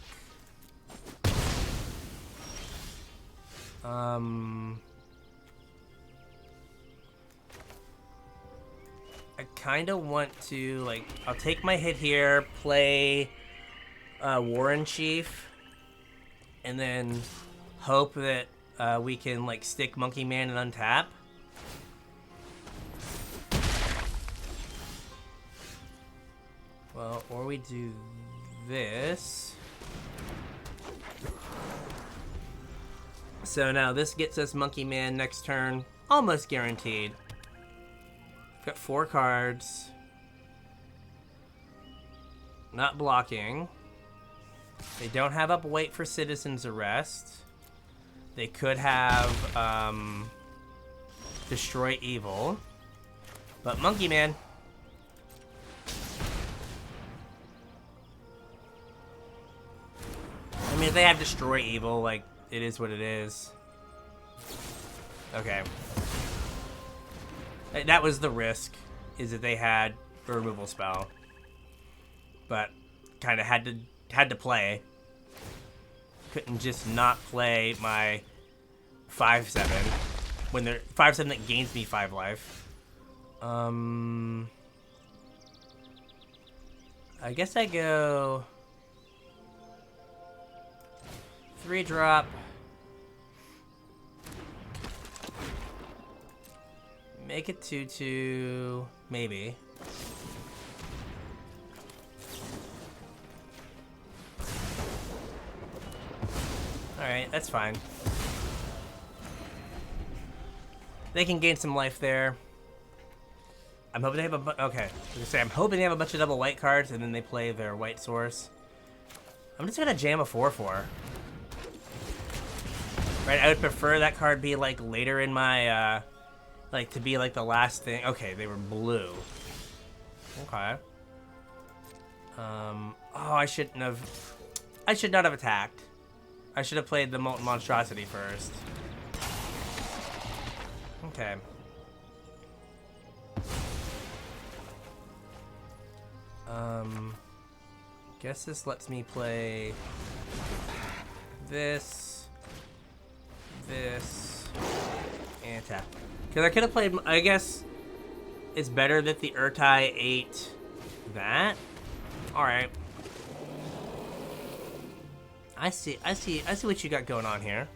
I kind of want to, like, I'll take my hit here, play Warren Chief, and then hope that we can, like, stick Monkey Man and untap. Well, or we do this. So now this gets us Monkey Man next turn, almost guaranteed. Got 4 cards. Not blocking. They don't have up weight for Citizen's Arrest. They could have Destroy Evil. But Monkey Man. I mean, if they have Destroy Evil, like, it is what it is. Okay. That was the risk, is that they had a removal spell. But kind of had to play. Couldn't just not play my 5/7 when they're 5/7 that gains me 5 life. I guess I go 3-drop. Make it 2/2, maybe. Alright, that's fine. They can gain some life there. I'm hoping they have I'm hoping they have a bunch of double white cards and then they play their white source. I'm just gonna jam a 4/4. Right, I would prefer that card be like later in my like to be like the last thing. Okay, they were blue. Okay. Oh, I should not have attacked. I should have played the Molten Monstrosity first. Okay. Guess this lets me play this, and tap. Because I could have played, I guess it's better that the Urtai ate that. Alright. I see what you got going on here.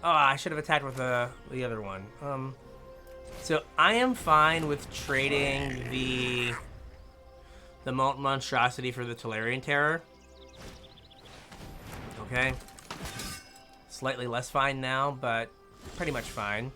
Oh, I should have attacked with the other one. So I am fine with trading the Molten Monstrosity for the Tolarian Terror. Okay. Slightly less fine now, but pretty much fine.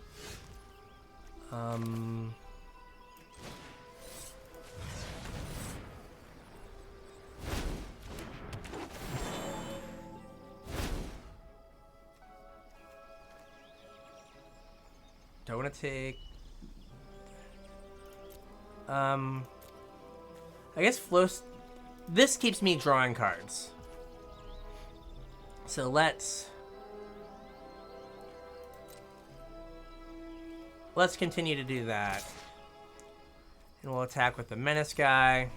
take... I guess flows... This keeps me drawing cards. So let's continue to do that. And we'll attack with the Menace guy.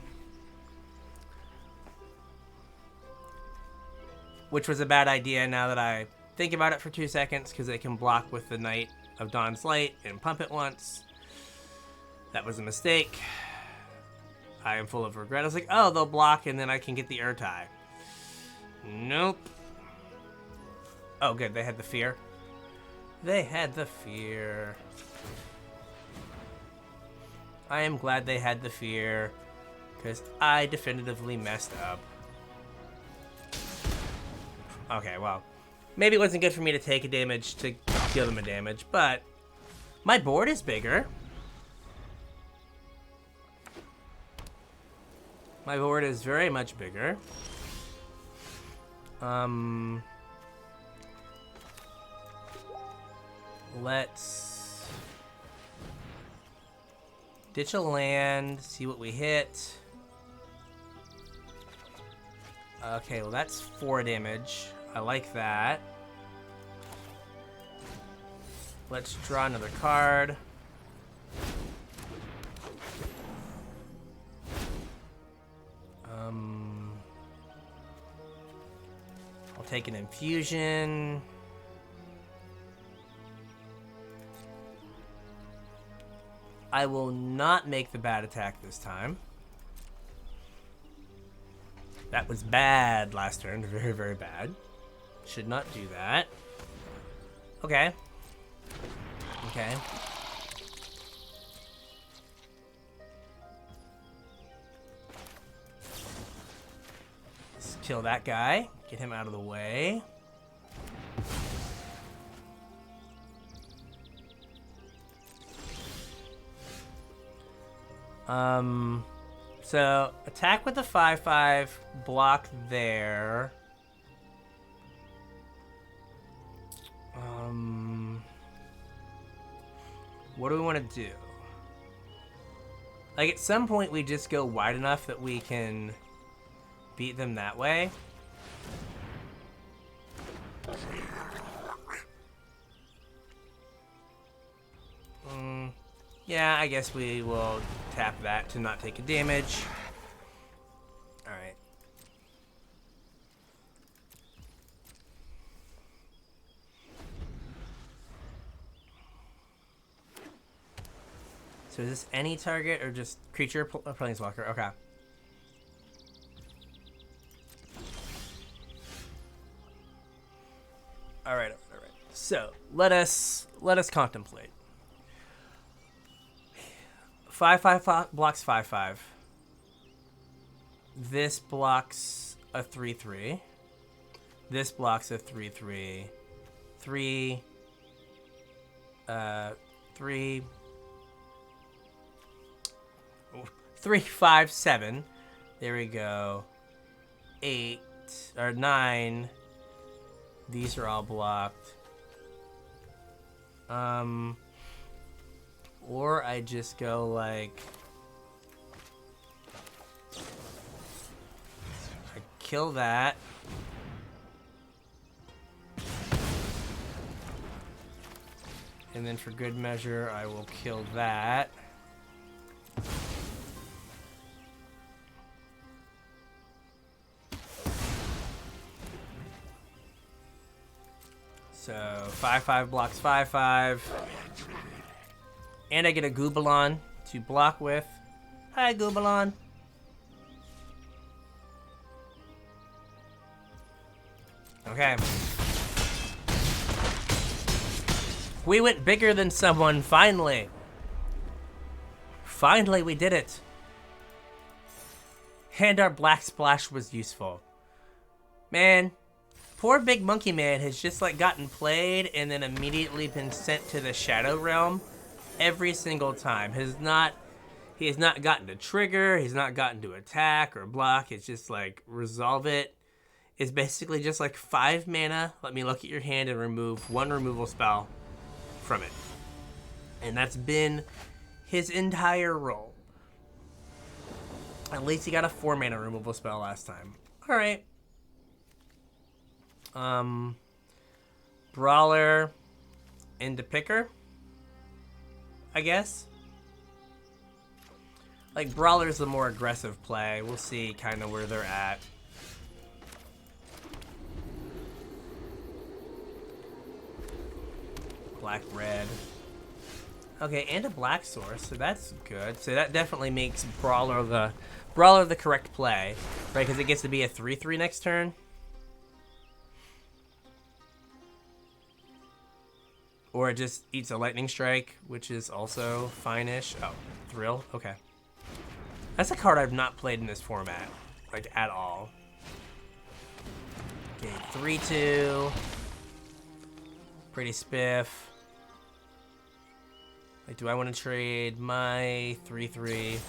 Which was a bad idea now that I think about it for 2 seconds, because they can block with the Knight of Dawn's Light and pump it once. That was a mistake. I am full of regret. I was like, oh, they'll block and then I can get the Urtai. Nope. Oh, good. They had the fear. They had the fear. I am glad they had the fear, because I definitively messed up. Okay, well, maybe it wasn't good for me to take a damage to deal them a damage, but my board is bigger. My board is very much bigger. Let's ditch a land, see what we hit. Okay, well that's 4 damage. I like that. Let's draw another card. I'll take an infusion. I will not make the bad attack this time. That was bad last turn. Very, very bad. Should not do that. Okay. Okay. Let's kill that guy. Get him out of the way. So attack with the 5/5, block there. What do we want to do? Like, at some point we just go wide enough that we can beat them that way. Yeah, I guess we will tap that to not take a damage. Alright. So is this any target or just creature or planeswalker? Okay. Alright, alright. So let us contemplate. 5/5 blocks 5/5. This blocks a 3/3. This blocks a 3/3. 3. 3. 3, 5, 7. There we go. 8 or 9. These are all blocked. Or I just go like, I kill that. And then for good measure, I will kill that. So 5/5 blocks 5/5. And I get a Goobalon to block with. Hi, Goobalon. Okay. We went bigger than someone, finally. Finally, we did it. And our Black Splash was useful. Man, poor Big Monkey Man has just like gotten played and then immediately been sent to the Shadow Realm. Every single time. He has not gotten to trigger, he's not gotten to attack or block. It's just like resolve it. It's basically just like 5 mana. Let me look at your hand and remove 1 removal spell from it. And that's been his entire role. At least he got a 4-mana removal spell last time. Alright. Brawler into Picker, I guess. Like, Brawler's the more aggressive play. We'll see kind of where they're at. Black, red. Okay, and a black source, so that's good. So that definitely makes Brawler the correct play, right? Because it gets to be a 3/3 next turn. Or it just eats a lightning strike, which is also fine-ish. Oh, Thrill. Okay. That's a card I've not played in this format, like at all. Okay, 3/2. Pretty spiff. Like, do I want to trade my 3/3?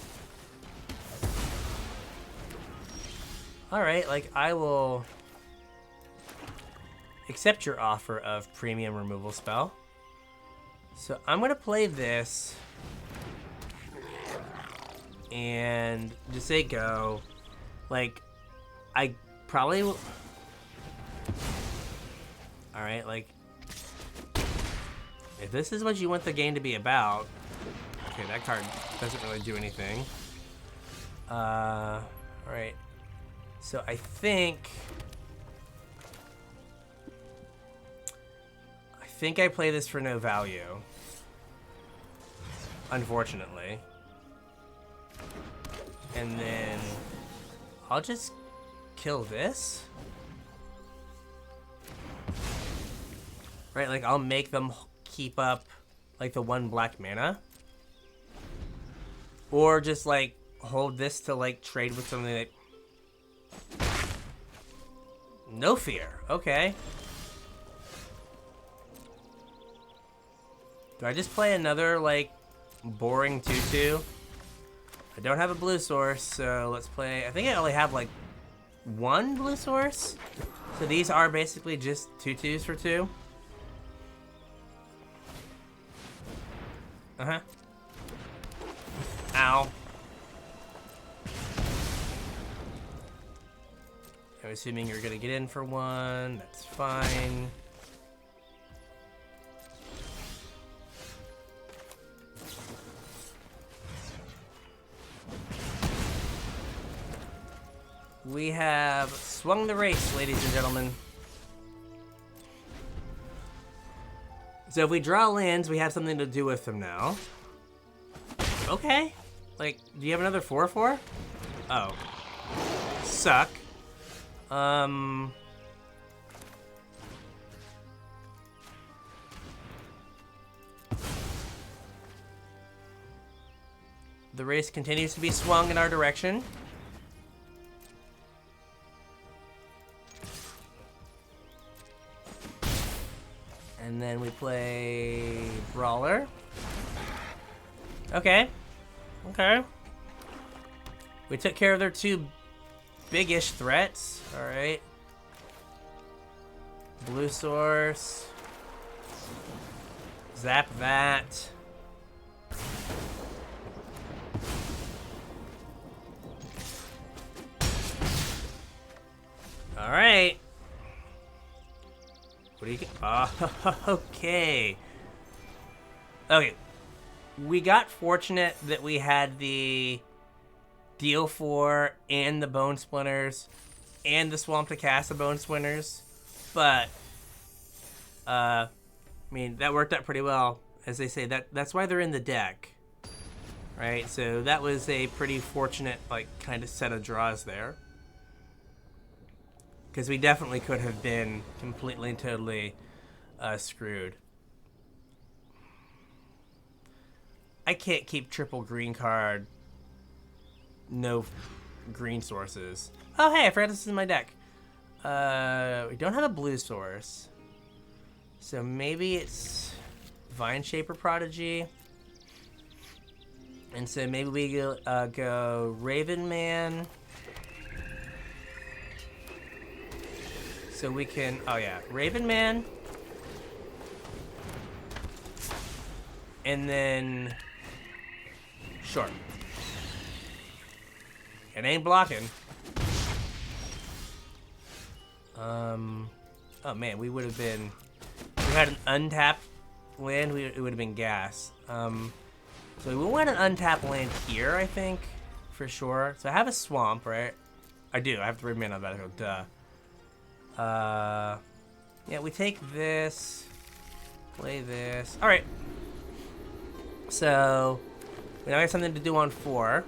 Alright, like, I will accept your offer of premium removal spell. So I'm going to play this and just say go. Like, I probably will. Alright, like, if this is what you want the game to be about. Okay, that card doesn't really do anything. Alright. So I think I play this for no value. Unfortunately. And then I'll just kill this. Right, like I'll make them keep up like the 1 black mana. Or just like hold this to like trade with something that... No fear. Okay. Do I just play another like boring 2/2? I don't have a blue source, so let's play... I think I only have like 1 blue source. So these are basically just 2/2s for 2. Uh-huh. Ow. I'm assuming you're gonna get in for 1. That's fine. We have swung the race, ladies and gentlemen. So if we draw lands, we have something to do with them now. Okay. Like, do you have another 4/4? Oh. Suck. The race continues to be swung in our direction. And then we play Brawler. Okay. Okay. We took care of their 2 big-ish threats. Alright. Blue source. Zap that. Alright. What do you get? Oh, okay. Okay. We got fortunate that we had the Deal 4 and the Bone Splinters and the Swamp to Cast Bone Splinters. But, I mean, that worked out pretty well. As they say, that's why they're in the deck. Right? So that was a pretty fortunate, like, kind of set of draws there. Because we definitely could have been completely and totally screwed. I can't keep triple green card, no green sources. Oh, hey, I forgot this is in my deck. We don't have a blue source. So maybe it's Vine Shaper Prodigy. And so maybe we go Raven Man. So we can, oh yeah, Raven Man. And then... Sure. It ain't blocking. Oh man, we would have been... If we had an untapped land, it would have been gas. So we want an untapped land here, I think. For sure. So I have a swamp, right? I do. I have 3 mana on the battlefield. Duh. Yeah, we take this. Play this. Alright. So, we now have something to do on 4.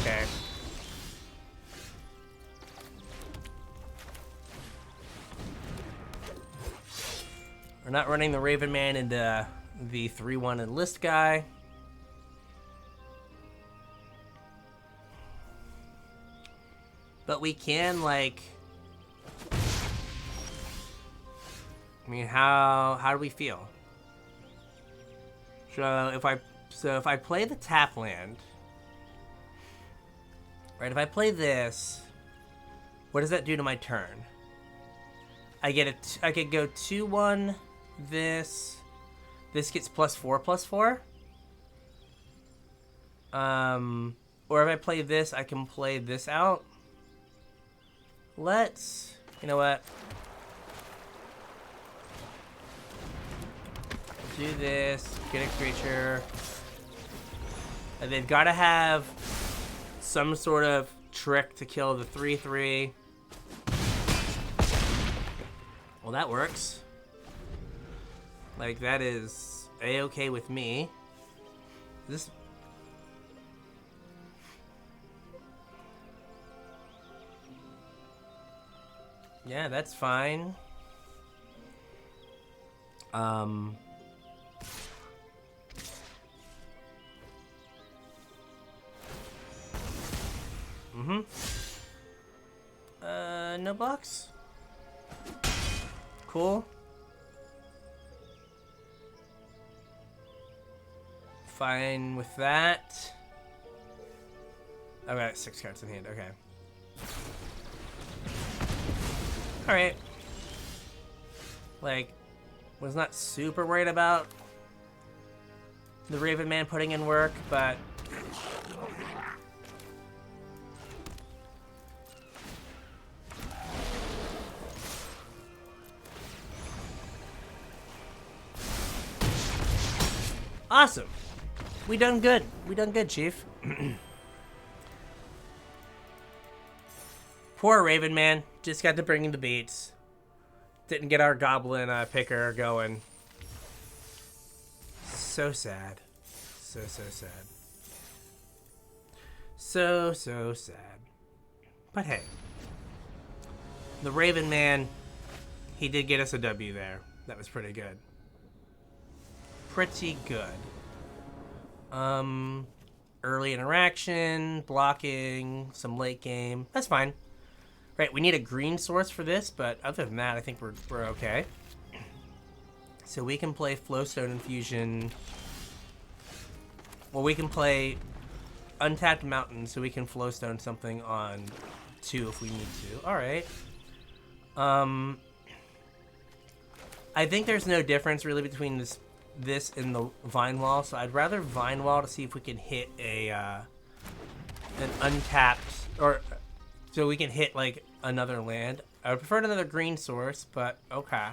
Okay. We're not running the Raven Man into the 3-1 enlist guy. But we can, like... I mean, how do we feel? So if I play the tap land, right? If I play this, what does that do to my turn? I could go 2-1. This gets +4/+4. Or if I play this, I can play this out. You know what? Do this, get a creature. And they've got to have some sort of trick to kill the 3/3. Well, that works. Like, that is A-okay with me. This... Yeah, that's fine. No blocks? Cool. Fine with that. I've got 6 cards in hand, okay. Alright. Like, was not super worried about the Raven Man putting in work, but... Awesome. We done good. We done good, Chief. Poor Raven Man. Just got to bring him to beats. Didn't get our Goblin picker going. So sad. So sad. So sad. But hey. The Raven Man, he did get us a W there. That was pretty good. Pretty good. Early interaction, blocking, some late game. That's fine. Right, we need a green source for this, but other than that, I think we're okay. So we can play Flowstone Infusion. Well, we can play Untapped Mountain, so we can Flowstone something on 2 if we need to. Alright. I think there's no difference really between this and the Vine Wall, so I'd rather Vine Wall to see if we can hit an untapped, or so we can hit like another land. I would prefer another green source, but okay.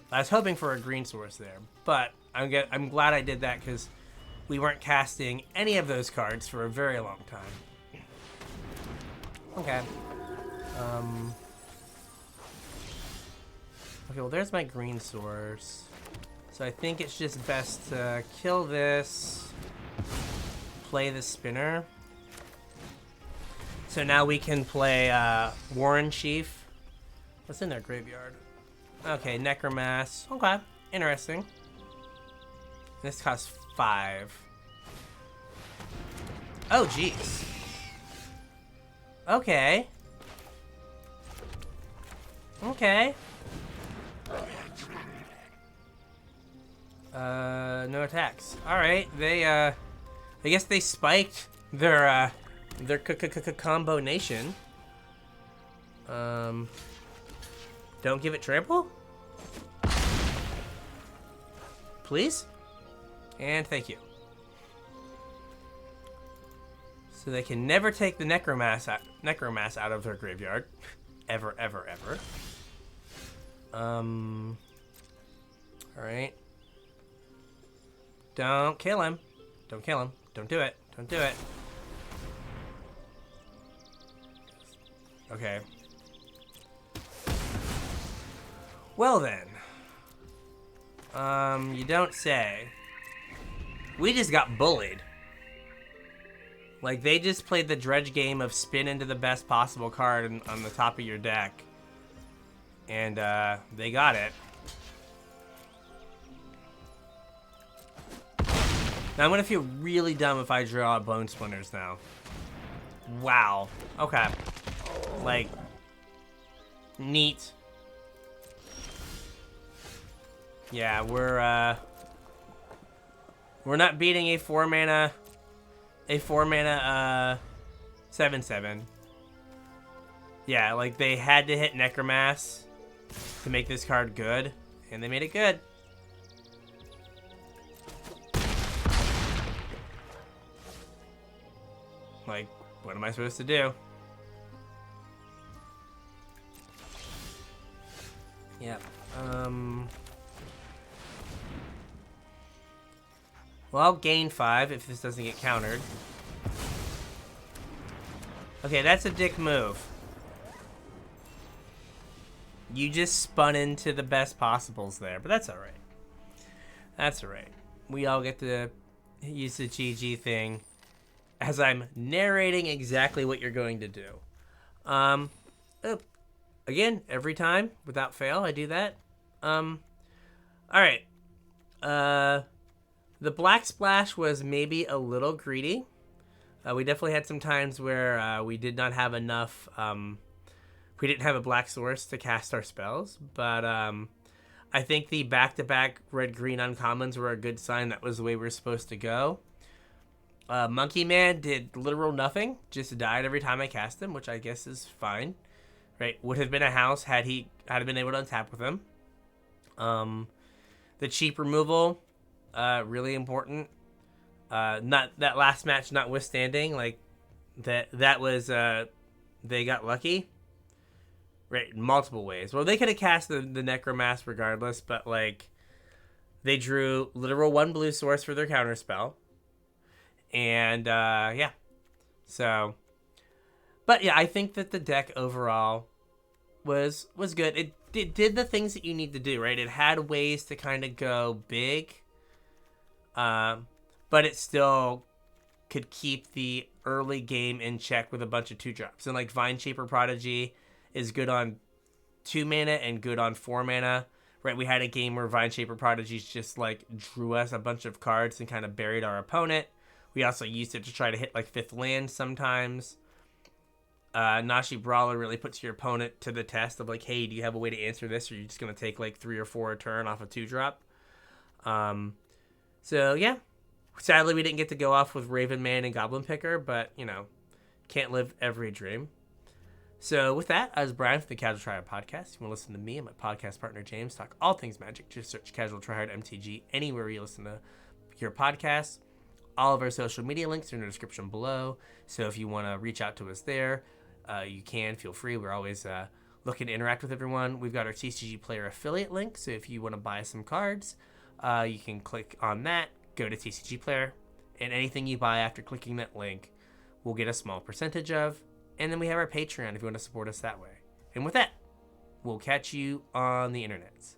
I was hoping for a green source there, but I'm glad I did that because we weren't casting any of those cards for a very long time. Okay. Okay, well there's my green source. So I think it's just best to kill this, play the spinner. So now we can play Warren Chief. What's in their graveyard? Okay, Necromass. Okay, interesting. This costs 5. Oh, jeez. Okay. Okay. No attacks. Alright, I guess they spiked their combo nation. Don't give it trample? please. And thank you. So they can never take the Necromass out of their graveyard. Ever, ever, ever. Alright. Don't kill him. Don't kill him. Don't do it. Don't do it. Okay. Well then. You don't say. We just got bullied. Like, they just played the dredge game of spin into the best possible card on the top of your deck. And, they got it. Now, I'm gonna feel really dumb if I draw Bone Splinters now. Wow. Okay. Like, neat. Yeah, we're not beating a 4-mana 7/7. Yeah, like, they had to hit Necromass to make this card good, and they made it good. Like, what am I supposed to do? Yep. Well, I'll gain 5 if this doesn't get countered. Okay, that's a dick move. You just spun into the best possibles there, but that's alright. That's alright. We all get to use the GG thing as I'm narrating exactly what you're going to do. Again, every time, without fail, I do that. Alright. The Black Splash was maybe a little greedy. We definitely had some times where we did not have enough... we didn't have a black source to cast our spells, but I think the back-to-back red-green uncommons were a good sign that was the way we were supposed to go. Monkey Man did literal nothing, just died every time I cast him, which I guess is fine. Right, would have been a house had I been able to untap with him. The cheap removal, really important. Not that last match notwithstanding, like that was they got lucky. Right, in multiple ways. Well, they could have cast the Necromass regardless, but like they drew literal 1 blue source for their counterspell. And yeah. So, but yeah, I think that the deck overall was good. It did the things that you need to do, right? It had ways to kind of go big, but it still could keep the early game in check with a bunch of 2-drops. And like Vine Shaper Prodigy is good on 2 mana and good on 4 mana, right? We had a game where Vine Shaper Prodigies just like drew us a bunch of cards and kind of buried our opponent. We also used it to try to hit like 5th land sometimes. Nashi Brawler really puts your opponent to the test of like, hey, do you have a way to answer this, or are you just going to take like 3 or 4 a turn off a 2-drop? So yeah, sadly we didn't get to go off with Raven Man and Goblin Picker, but you know, can't live every dream. So with that, I was Brian from the Casual Tryhard Podcast. You want to listen to me and my podcast partner James talk all things Magic. Just search Casual Tryhard MTG anywhere you listen to your podcasts. All of our social media links are in the description below. So if you want to reach out to us there, you can. Feel free. We're always looking to interact with everyone. We've got our TCG Player affiliate link. So if you want to buy some cards, you can click on that, go to TCG Player, and anything you buy after clicking that link, we'll get a small percentage of. And then we have our Patreon if you want to support us that way. And with that, we'll catch you on the internets.